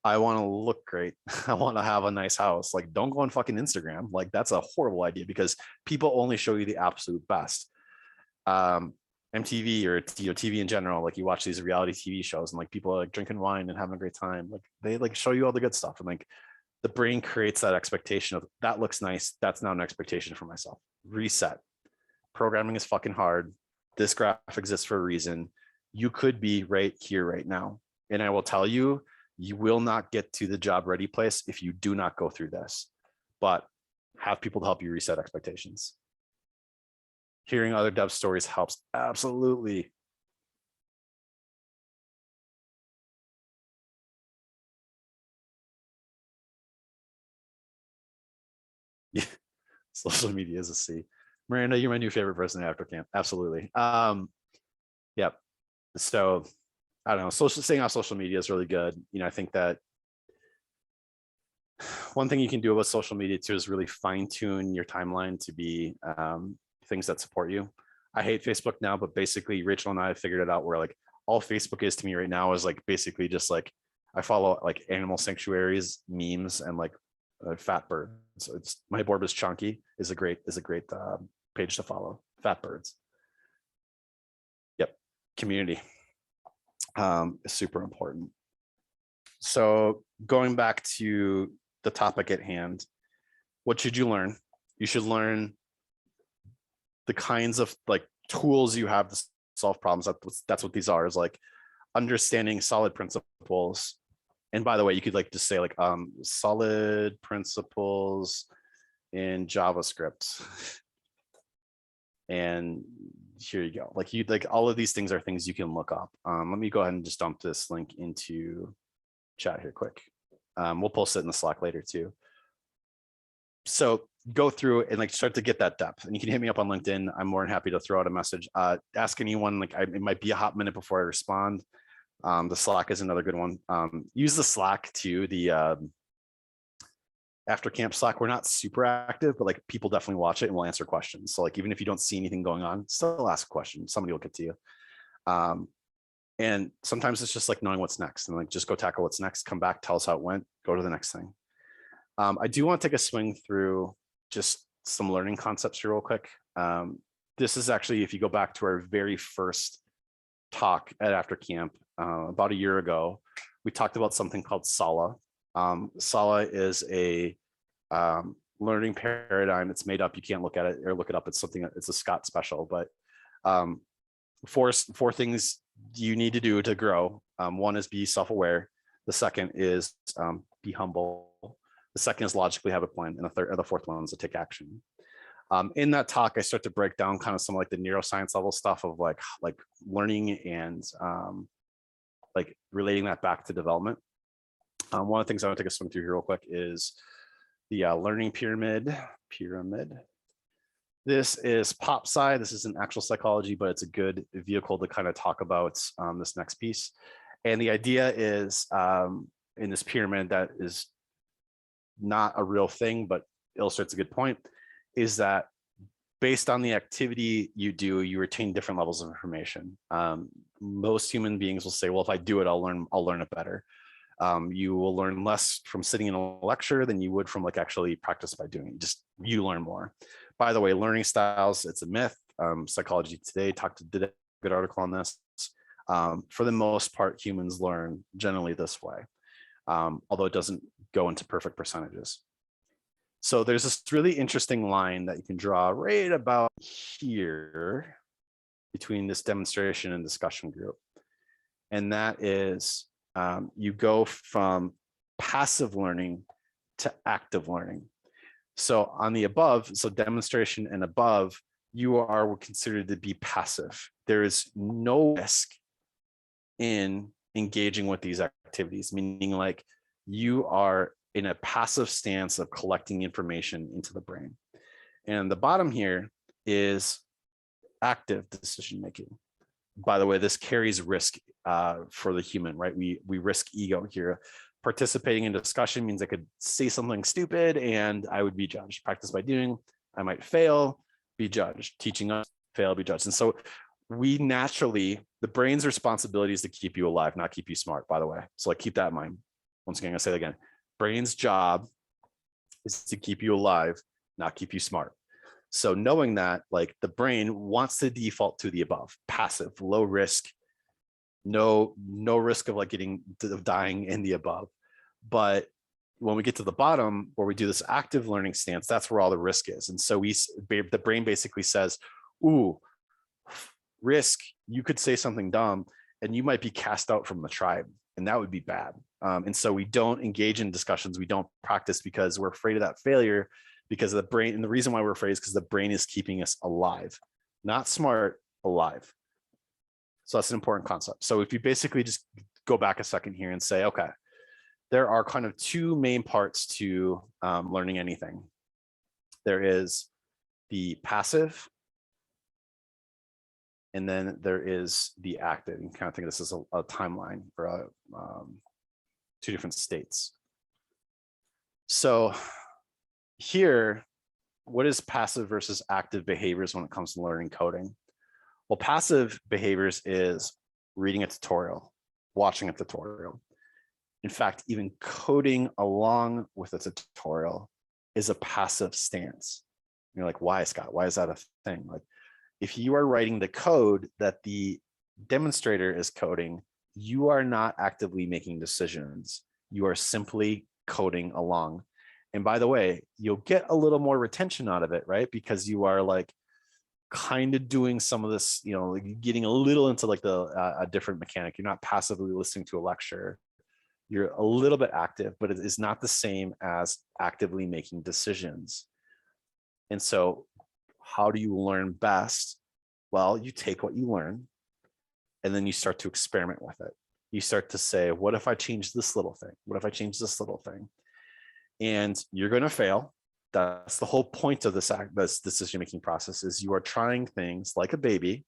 I want to look great. I want to have a nice house. Like don't go on fucking Instagram. Like that's a horrible idea because people only show you the absolute best. MTV or TV in general, like you watch these reality TV shows and like people are like drinking wine and having a great time. Like they like show you all the good stuff. And like the brain creates that expectation of that looks nice. That's now an expectation for myself. Reset. Programming is fucking hard. This graph exists for a reason. You could be right here, right now. And I will tell you, you will not get to the job ready place if you do not go through this, but have people to help you reset expectations. Hearing other dev stories helps. Absolutely. Yeah, social media is a C. Miranda, you're my new favorite person at Aftercamp. Absolutely. Yep. So I don't know. Staying on social media is really good. You know, I think that one thing you can do with social media too is really fine tune your timeline to be things that support you. I hate Facebook now, but basically Rachel and I have figured it out where like all Facebook is to me right now is like basically just like I follow like animal sanctuaries, memes, and like fat birds. So it's my board is chunky is a great page to follow. Fat birds. Yep. Community is super important. So going back to the topic at hand, what should you learn? You should learn the kinds of like tools you have to solve problems. That's what these are, is like understanding solid principles. And by the way, you could like just say like solid principles in JavaScript. And here you go. Like all of these things are things you can look up. Let me go ahead and just dump this link into chat here quick. We'll post it in the Slack later too. So go through and like start to get that depth. And you can hit me up on LinkedIn. I'm more than happy to throw out a message. Ask anyone, like it might be a hot minute before I respond. The Slack is another good one. Use the Slack too. The Aftercamp Slack, we're not super active, but like people definitely watch it and will answer questions. So like even if you don't see anything going on, still ask a question. Somebody will get to you. And sometimes it's just like knowing what's next and like just go tackle what's next, come back, tell us how it went, go to the next thing. I do want to take a swing through just some learning concepts here real quick. This is actually, if you go back to our very first talk at Aftercamp about a year ago, we talked about something called SALA. SALA is a learning paradigm. It's made up. You can't look at it or look it up. It's something, it's a Scott special, but four things you need to do to grow. One is be self-aware. The second is be humble. The second is logically have a plan. And the fourth one is to take action. In that talk, I start to break down kind of some like the neuroscience level stuff of like learning and like relating that back to development. One of the things I want to take a swing through here real quick is the learning pyramid. This is pop sci. This isn't actual psychology, but it's a good vehicle to kind of talk about this next piece. And the idea is in this pyramid that is not a real thing, but illustrates a good point, is that based on the activity you do, you retain different levels of information. Most human beings will say, well, if I do it, I'll learn it better. You will learn less from sitting in a lecture than you would from like actually practice by doing it. Just you learn more. By the way, learning styles, it's a myth. Psychology Today did a good article on this. For the most part, humans learn generally this way, although it doesn't go into perfect percentages. So there's this really interesting line that you can draw right about here between this demonstration and discussion group. And that is you go from passive learning to active learning. So on the above, so demonstration and above, you are considered to be passive. There is no risk in engaging with these activities, meaning like you are in a passive stance of collecting information into the brain. And the bottom here is active decision making. By the way, this carries risk for the human, right? We risk ego here. Participating in discussion means I could say something stupid and I would be judged. Practice by doing, I might fail, be judged. Teaching us, fail, be judged. And so we naturally, the brain's responsibility is to keep you alive, not keep you smart, by the way. So like keep that in mind. Once again, I'm gonna say that again. Brain's job is to keep you alive, not keep you smart. So knowing that, like the brain wants to default to the above, passive, low risk, no risk of like dying in the above. But when we get to the bottom where we do this active learning stance, that's where all the risk is. And so the brain basically says, ooh, risk, you could say something dumb and you might be cast out from the tribe, and that would be bad. And so we don't engage in discussions, we don't practice because we're afraid of that failure, because of the brain. And the reason why we're afraid is because the brain is keeping us alive, not smart, alive. So that's an important concept. So if you basically just go back a second here and say, okay, there are kind of two main parts to learning anything. There is the passive, and then there is the active. You can kind of think of this as a timeline for two different states. So here, what is passive versus active behaviors when it comes to learning coding? Well, passive behaviors is reading a tutorial, watching a tutorial. In fact, even coding along with a tutorial is a passive stance. You're like, why, Scott? Why is that a thing? Like, if you are writing the code that the demonstrator is coding, you are not actively making decisions. You are simply coding along. And by the way, you'll get a little more retention out of it, right? Because you are like kind of doing some of this, you know, like getting a little into like a different mechanic. You're not passively listening to a lecture. You're a little bit active, but it is not the same as actively making decisions. And so how do you learn best? Well, you take what you learn and then you start to experiment with it. You start to say, what if I change this little thing? What if I change this little thing? And you're going to fail. That's the whole point of this decision-making process, is you are trying things like a baby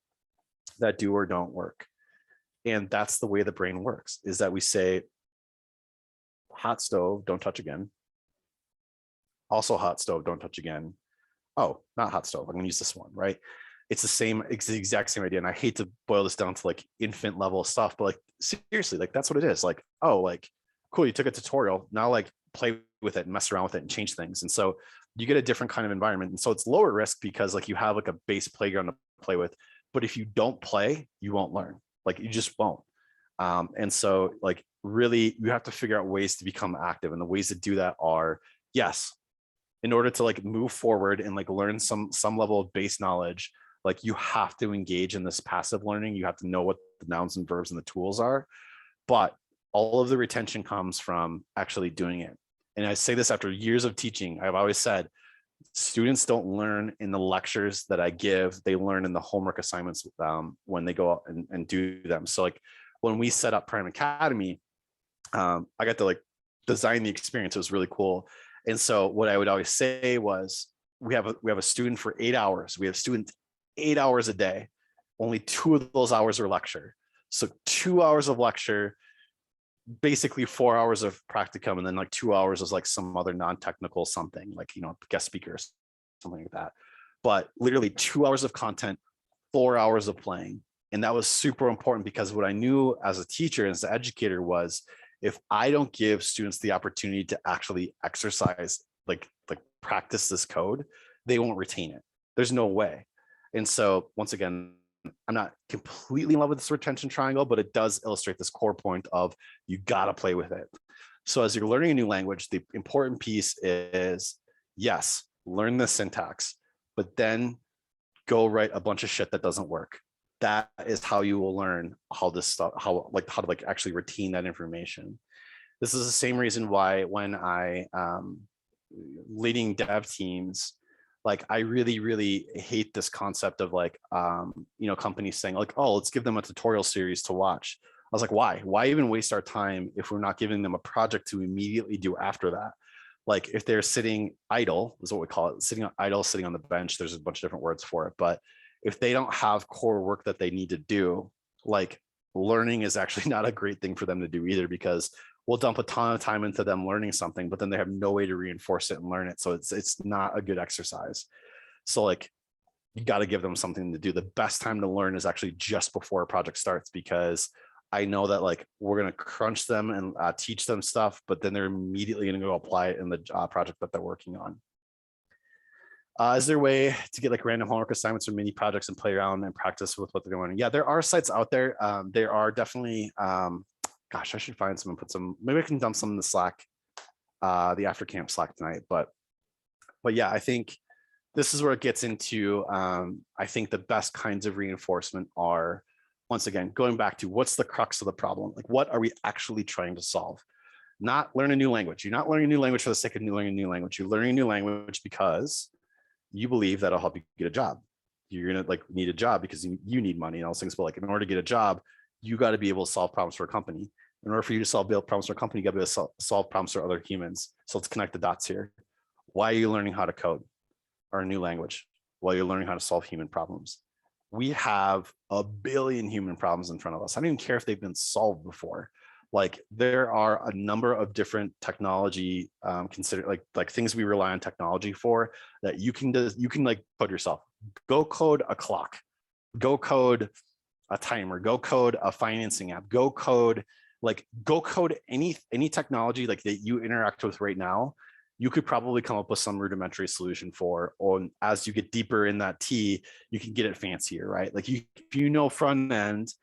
that do or don't work. And that's the way the brain works, is that we say, hot stove, don't touch again. Also hot stove, don't touch again. Oh, not hot stove, I'm gonna use this one, right? It's the exact same idea. And I hate to boil this down to like infant level stuff, but like seriously, like that's what it is. Like, oh, like cool, you took a tutorial, now like play with it and mess around with it and change things. And so you get a different kind of environment. And so it's lower risk because like you have like a base playground to play with. But if you don't play, you won't learn. Like you just won't. And so like really you have to figure out ways to become active. And the ways to do that are, yes, in order to like move forward and like learn some level of base knowledge, like you have to engage in this passive learning. You have to know what the nouns and verbs and the tools are. But all of the retention comes from actually doing it. And I say this after years of teaching. I've always said, students don't learn in the lectures that I give. They learn in the homework assignments when they go out and do them. So like when we set up Prime Academy, I got to like design the experience. It was really cool. And so what I would always say was, we have a student for 8 hours. We have students 8 hours a day. Only 2 of those hours are lecture. So 2 hours of lecture, basically 4 hours of practicum, and then like 2 hours is like some other non-technical something, like, you know, guest speakers, something like that. But literally 2 hours of content, 4 hours of playing. And that was super important, because what I knew as a teacher, as an educator, was if I don't give students the opportunity to actually exercise, like practice this code, they won't retain it. There's no way. And so once again, I'm not completely in love with this retention triangle, but it does illustrate this core point of you got to play with it. So as you're learning a new language, the important piece is yes, learn the syntax, but then go write a bunch of shit that doesn't work. That is how you will learn how this stuff, how to like actually retain that information. This is the same reason why when I leading dev teams, like I really hate this concept of like you know, companies saying like, oh, let's give them a tutorial series to watch. I was like, why even waste our time if we're not giving them a project to immediately do after that? Like if they're sitting idle, is what we call it, sitting idle, sitting on the bench, there's a bunch of different words for it, but if they don't have core work that they need to do, like learning is actually not a great thing for them to do either, because we'll dump a ton of time into them learning something, but then they have no way to reinforce it and learn it. So it's not a good exercise. So like, you got to give them something to do. The best time to learn is actually just before a project starts, because I know that like we're going to crunch them and teach them stuff, but then they're immediately going to go apply it in the project that they're working on. Is there a way to get like random homework assignments or mini projects and play around and practice with what they're learning? Yeah, there are sites out there. There are definitely, gosh, I should find some and put some, maybe I can dump some in the Slack, the Aftercamp Slack tonight. But yeah, I think this is where it gets into, I think the best kinds of reinforcement are, once again, going back to what's the crux of the problem? Like, what are we actually trying to solve? Not learn a new language. You're not learning a new language for the sake of learning a new language. You're learning a new language because you believe that'll help you get a job. You're gonna like need a job because you need money and all those things. But like in order to get a job, you got to be able to solve problems for a company. In order for you to solve problems for a company, you got to be able to solve problems for other humans. So let's connect the dots here. Why are you learning how to code or a new language while you're learning how to solve human problems? We have a billion human problems in front of us. I don't even care if they've been solved before. Like there are a number of different technology consider like things we rely on technology for that you can like code yourself. Go code a clock, go code a timer, go code a financing app, go code any technology like that you interact with right now. You could probably come up with some rudimentary solution for, or as you get deeper in that T, you can get it fancier, right? Like if you know front end,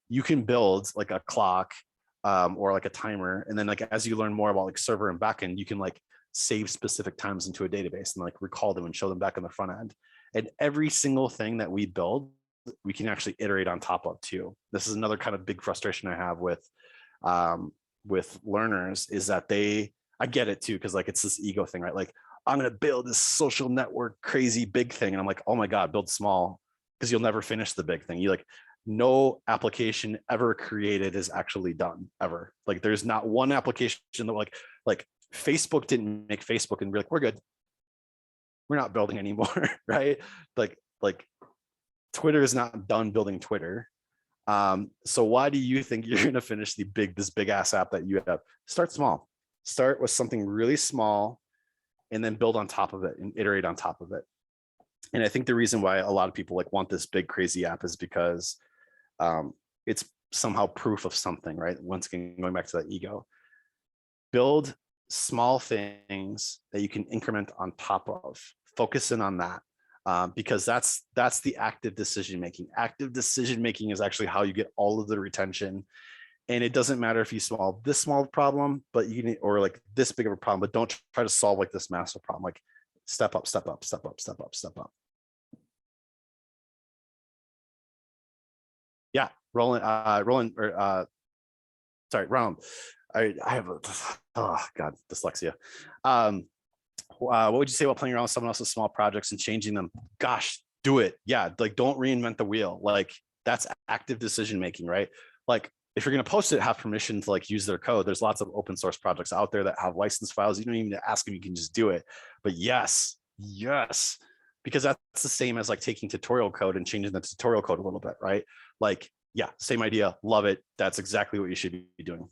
you can build like a clock or like a timer. And then like, as you learn more about like server and backend, you can like save specific times into a database and like recall them and show them back on the front end. And every single thing that we build, we can actually iterate on top of too. This is another kind of big frustration I have with learners, is that I get it too, because like it's this ego thing, right? Like I'm gonna build this social network crazy big thing, and I'm like, oh my god, build small, because you'll never finish the big thing. You like, no application ever created is actually done ever. Like there's not one application that like Facebook didn't make Facebook and be like, we're good, we're not building anymore, right? Like Twitter is not done building Twitter. So why do you think you're going to finish this big ass app that you have? Start small. Start with something really small and then build on top of it and iterate on top of it. And I think the reason why a lot of people like want this big crazy app is because it's somehow proof of something, right? Once again, going back to that ego. Build small things that you can increment on top of. Focus in on that. Because that's the active decision making. Active decision making is actually how you get all of the retention. And it doesn't matter if you solve this small problem, but you can, or like this big of a problem, but don't try to solve like this massive problem. Like step up, step up, step up, step up, step up. Yeah, Roland, Roland. I have oh god, dyslexia. What would you say about playing around with someone else's small projects and changing them? Gosh, do it. Yeah, like don't reinvent the wheel. Like that's active decision making, right? Like if you're going to post it, have permission to like use their code. There's lots of open source projects out there that have license files. You don't even need to ask them, you can just do it. But yes, because that's the same as like taking tutorial code and changing the tutorial code a little bit, right? Like, yeah, same idea. Love it. That's exactly what you should be doing.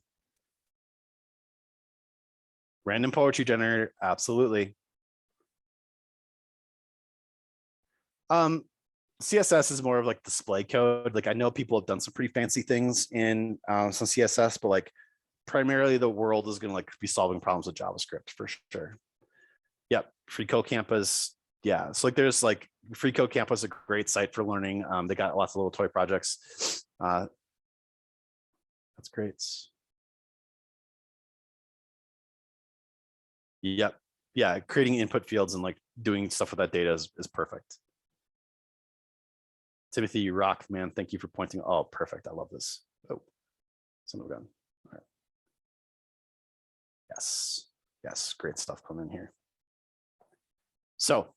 Random poetry generator, absolutely. CSS is more of like display code. Like I know people have done some pretty fancy things in some CSS, but like primarily the world is going to like be solving problems with JavaScript for sure. Yep, Free Code Campus. Yeah, so like there's like Free Code Campus is a great site for learning. They got lots of little toy projects. That's great. Yep. yeah, creating input fields and like doing stuff with that data is perfect. Timothy, you rock, man. Thank you for pointing. Oh, perfect. I love this. Oh, son of a gun. All right. Yes, great stuff coming in here. So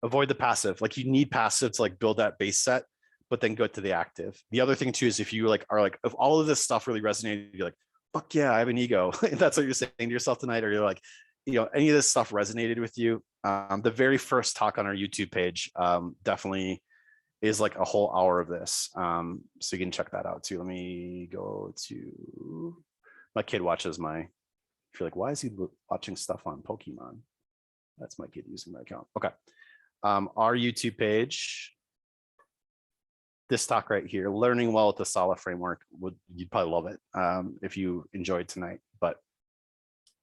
avoid the passive. Like you need passive to like build that base set, but then go to the active. The other thing too is if you like are like, if all of this stuff really resonated, you're like, fuck yeah, I have an ego. That's what you're saying to yourself tonight, or you're like, you know, any of this stuff resonated with you. The very first talk on our YouTube page definitely is like a whole hour of this. So you can check that out too. Let me go to, my kid watches my, if you're like, why is he watching stuff on Pokemon? That's my kid using my account. Okay. Our YouTube page, this talk right here, learning well with the Sala framework, you'd probably love it if you enjoyed tonight. But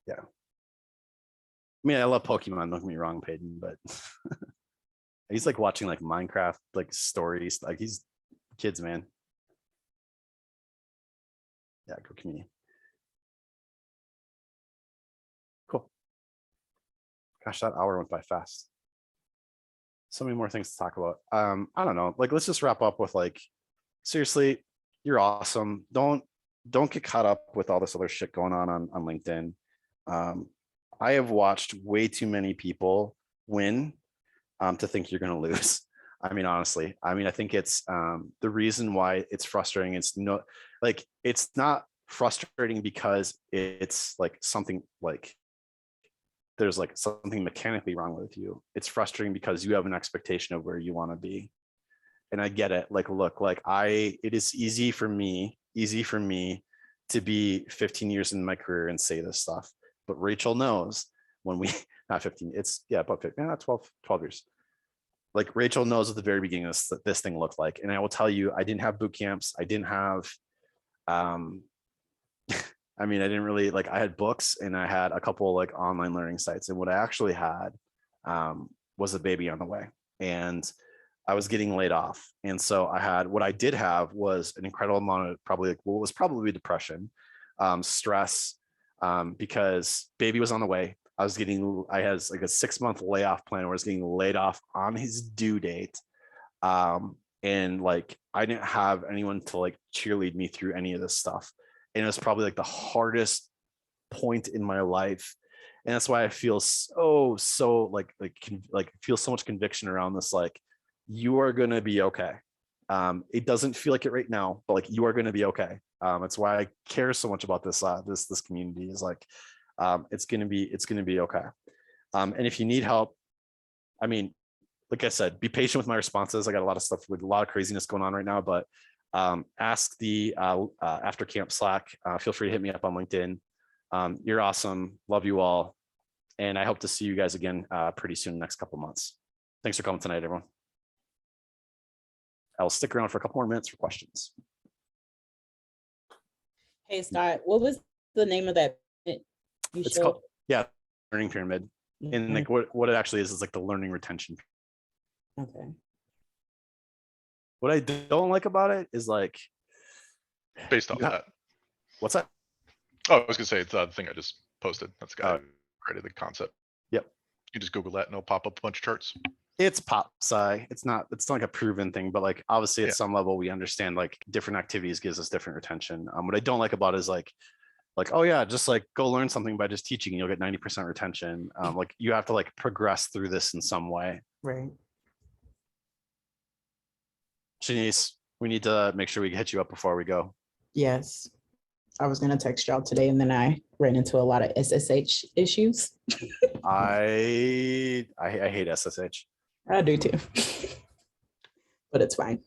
yeah, I mean, I love Pokemon, don't get me wrong, Peyton, but he's like watching like Minecraft, like stories, like he's kids, man. Yeah, go community. Cool. Gosh, that hour went by fast. So many more things to talk about. I don't know, like let's just wrap up with like, seriously, you're awesome. Don't get caught up with all this other shit going on LinkedIn. I have watched way too many people win to think you're going to lose. I mean, honestly, I think it's the reason why it's frustrating. It's no, like, it's not frustrating because it's like something like there's like something mechanically wrong with you. It's frustrating because you have an expectation of where you want to be. And I get it. Like, look, like it is easy for me to be 15 years in my career and say this stuff. But Rachel knows when we, not 15, it's about 15, 12 years. Like Rachel knows at the very beginning this thing looked like. And I will tell you, I didn't have boot camps. I didn't have, I didn't really like, I had books and I had a couple like online learning sites. And what I actually had was a baby on the way. And I was getting laid off. And so what I did have was an incredible amount of probably depression, stress, because baby was on the way. I had like a 6-month layoff plan where I was getting laid off on his due date. And like, I didn't have anyone to like cheerlead me through any of this stuff. And it was probably like the hardest point in my life. And that's why I feel so feel so much conviction around this. Like, you are going to be okay. It doesn't feel like it right now, but like, you are going to be okay. That's why I care so much about this community is like, it's going to be okay. And if you need help, like I said, be patient with my responses. I got a lot of stuff with a lot of craziness going on right now, but ask the Aftercamp Slack. Feel free to hit me up on LinkedIn. You're awesome. Love you all. And I hope to see you guys again pretty soon, next couple months. Thanks for coming tonight, everyone. I'll stick around for a couple more minutes for questions. Hey, Scott, what was the name of that? It's called, Learning Pyramid. And like what it actually is like the learning retention. Okay. What I don't like about it is like, Based off that. What's that? Oh, I was gonna say it's the thing I just posted. That's the guy who created the concept. Yep. You just Google that and it'll pop up a bunch of charts. It's pop sci. It's not like a proven thing, but like obviously at some level we understand like different activities gives us different retention. What I don't like about it is like, oh yeah, just like go learn something by just teaching and you'll get 90% retention. Like you have to like progress through this in some way. Right. Shanice, we need to make sure we hit you up before we go. Yes. I was going to text y'all today and then I ran into a lot of SSH issues. I hate SSH. I do too. But it's fine.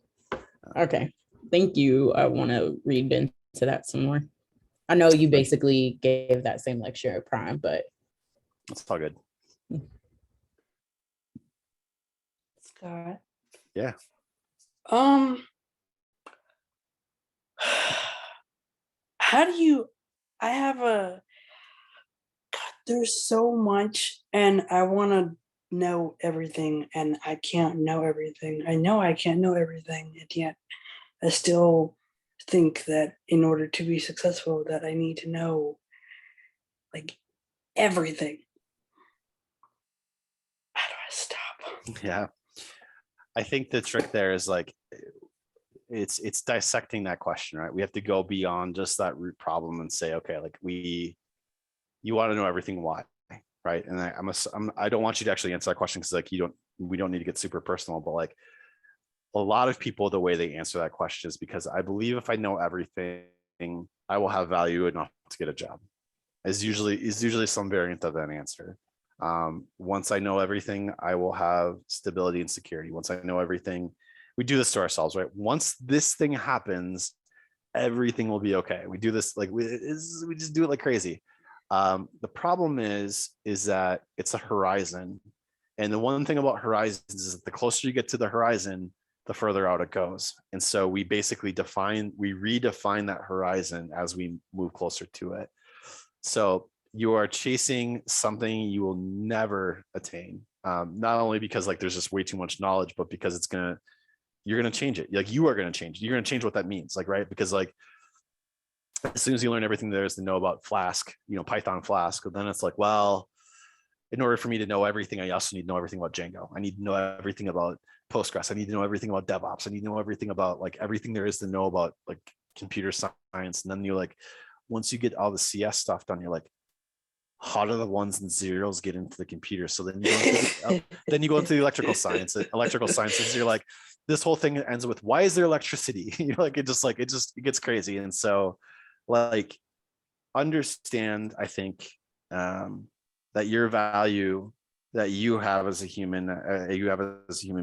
Okay. Thank you. I want to read into that some more. I know you basically gave that same lecture at Prime, but it's all good. Scott. Yeah. How do you, there's so much and I want to know everything and I can't know everything. I know I can't know everything, and yet I still think that in order to be successful that I need to know like everything. Yeah. I think the trick there is like, it's dissecting that question, right? We have to go beyond just that root problem and say, okay, like you want to know everything why, right? And I don't want you to actually answer that question because like we don't need to get super personal, but like a lot of people, the way they answer that question is because I believe if I know everything, I will have value enough to get a job. Is usually some variant of that answer. Once I know everything, I will have stability and security. Once I know everything, we do this to ourselves, right? Once this thing happens, everything will be okay. We do this like we just do it like crazy. The problem is that it's a horizon, and the one thing about horizons is that the closer you get to the horizon, the further out it goes. And so we basically redefine that horizon as we move closer to it. So you are chasing something you will never attain. Not only because like there's just way too much knowledge, but because you're gonna change it. Like you are gonna change. You're gonna change what that means. Like, right? Because like as soon as you learn everything there is to know about Flask, Python Flask, then it's like, well, in order for me to know everything, I also need to know everything about Django. I need to know everything about Postgres. I need to know everything about DevOps. I need to know everything about like everything there is to know about like computer science. And then you're like, once you get all the CS stuff done, you're like, how do the ones and zeros get into the computer? So then you go into the electrical sciences. You're like, this whole thing ends with, why is there electricity? You're like, it gets crazy. And so like, understand, I think, that your value that you have as a human,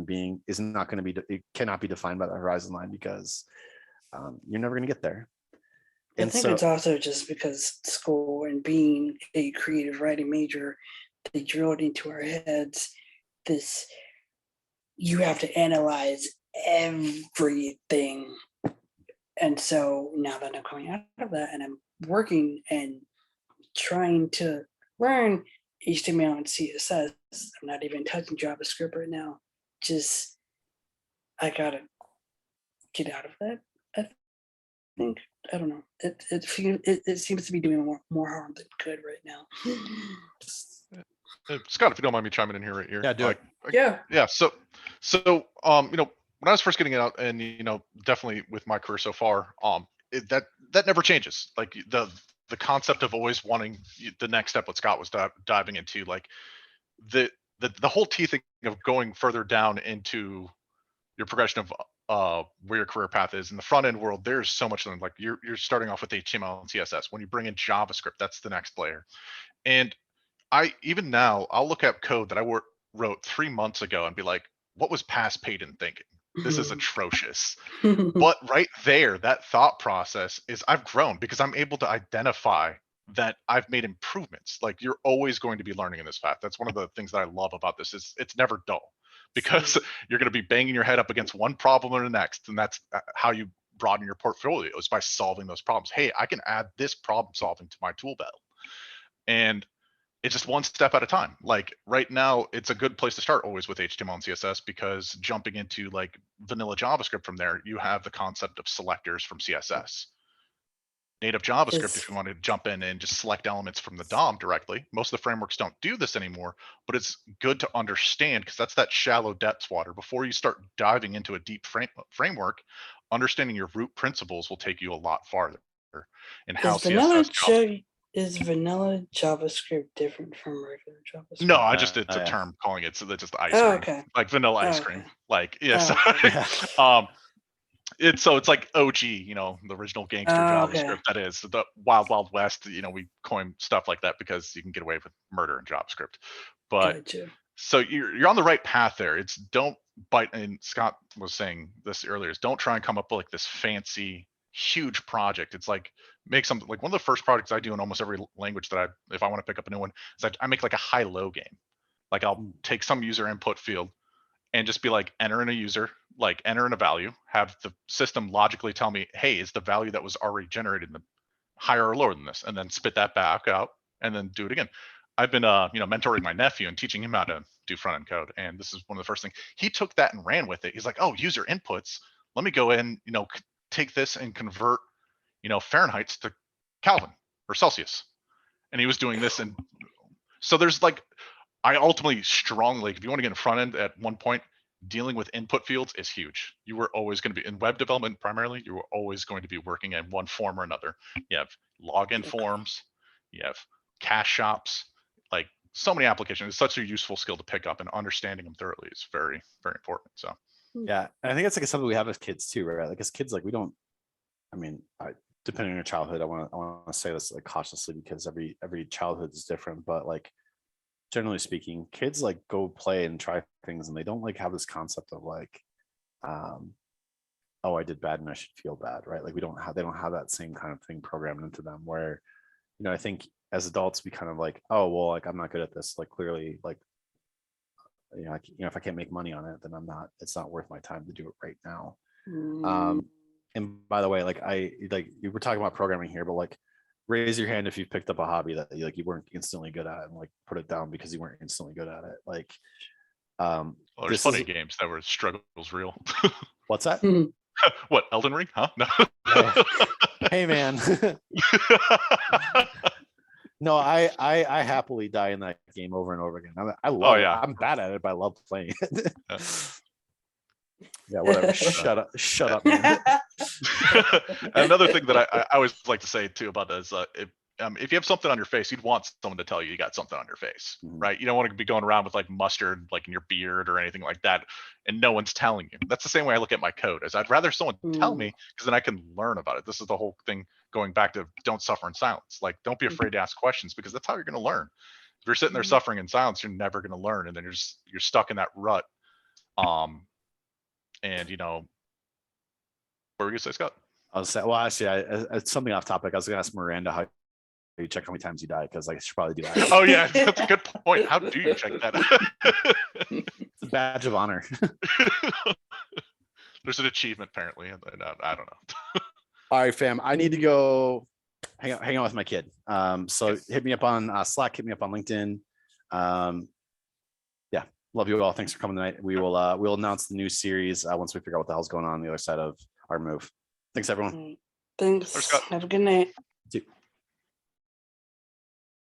being is not going to be, it cannot be defined by the horizon line because you're never going to get there. I think it's also just because school and being a creative writing major, they drilled into our heads this, you have to analyze everything. And so now that I'm coming out of that and I'm working and trying to learn HTML and CSS, I'm not even touching JavaScript right now. Just, I gotta get out of that. I think, I don't know. It seems to be doing more harm than good right now. Scott, if you don't mind me chiming in here right here. Yeah, do it. Yeah. So, when I was first getting it out, and definitely with my career so far, that never changes. Like the concept of always wanting the next step. What Scott was diving into, like the whole thing of going further down into your progression of where your career path is in the front end world. There's so much like you're starting off with HTML and CSS. When you bring in JavaScript, that's the next layer. And even now I'll look at code that I wrote 3 months ago and be like, what was past Payton thinking? This is atrocious. But right there, that thought process is I've grown because I'm able to identify that I've made improvements. Like you're always going to be learning in this path. That's one of the things that I love about this is it's never dull because you're going to be banging your head up against one problem or the next. And that's how you broaden your portfolio, is by solving those problems. Hey, I can add this problem solving to my tool belt. And it's just one step at a time. Like right now, it's a good place to start always with HTML and CSS, because jumping into like vanilla JavaScript from there, you have the concept of selectors from CSS. Native JavaScript, if you want to jump in and just select elements from the DOM directly. Most of the frameworks don't do this anymore, but it's good to understand because that's that shallow depths water. Before you start diving into a deep framework, understanding your root principles will take you a lot farther. And how Is vanilla JavaScript different from regular JavaScript? No, it's a term calling it. So that's just ice cream, okay. like vanilla ice cream. Like, yes. Okay. It's like OG, the original gangster JavaScript. That is the wild west. We coin stuff like that because you can get away with murder in JavaScript. But gotcha. So you're on the right path there. It's don't bite. And Scott was saying this earlier, is don't try and come up with like this fancy, huge project. It's like make something like one of the first projects I do in almost every language that if I want to pick up a new one, is I make like a high-low game. Like I'll take some user input field and just be like, enter in a user, like enter in a value, have the system logically tell me, hey, is the value that was already generated in the higher or lower than this, and then spit that back out and then do it again. I've been mentoring my nephew and teaching him how to do front end code, and this is one of the first things he took that and ran with it. He's like, oh, user inputs, let me go in, take this and convert Fahrenheit to Kelvin or Celsius. And he was doing this. And so there's like I ultimately strongly, if you want to get in front end at one point, dealing with input fields is huge. You were always going to be in web development primarily. You were always going to be working in one form or another. You have login forms, you have cache shops, like so many applications. It's such a useful skill to pick up, and understanding them thoroughly is very, very important. So Yeah, and I think it's like something we have as kids too, right? Like as kids, like we don't. I mean, depending on your childhood, I want to say this like cautiously because every childhood is different. But like generally speaking, kids like go play and try things, and they don't like have this concept of like, oh, I did bad and I should feel bad, right? Like they don't have that same kind of thing programmed into them. Where, I think as adults we kind of like, oh well, like I'm not good at this. Like clearly, like if I can't make money on it, then it's not worth my time to do it right now. And by the way, like you were talking about programming here, but like raise your hand if you've picked up a hobby that you weren't instantly good at, and like put it down because you weren't instantly good at it. Like well, there's plenty of games that were struggles real. What's that? What, Elden Ring? Huh? No. Yeah. Hey man. No, I happily die in that game over and over again. I love it. I'm bad at it, but I love playing it. Yeah, whatever. Shut up, man. Another thing that I always like to say too about that is if you have something on your face, you'd want someone to tell you got something on your face, right? You don't want to be going around with like mustard like in your beard or anything like that, and no one's telling you. That's the same way I look at my code. Is I'd rather someone tell me, because then I can learn about it. This is the whole thing going back to don't suffer in silence. Like don't be afraid to ask questions, because that's how you're going to learn. If you're sitting there suffering in silence, you're never going to learn, and then you're stuck in that rut. And what were you gonna say, Scott? I was saying, well, actually, it's something off topic. I was gonna ask Miranda how you check how many times you die, because I should probably do that. Oh yeah, that's a good point. How do you check that? It's a badge of honor. There's an achievement apparently, and I don't know. All right, fam. I need to go hang out with my kid. So hit me up on Slack. Hit me up on LinkedIn. Yeah, love you all. Thanks for coming tonight. We'll announce the new series once we figure out what the hell's going on the other side of our move. Thanks, everyone. Thanks. Have a good night.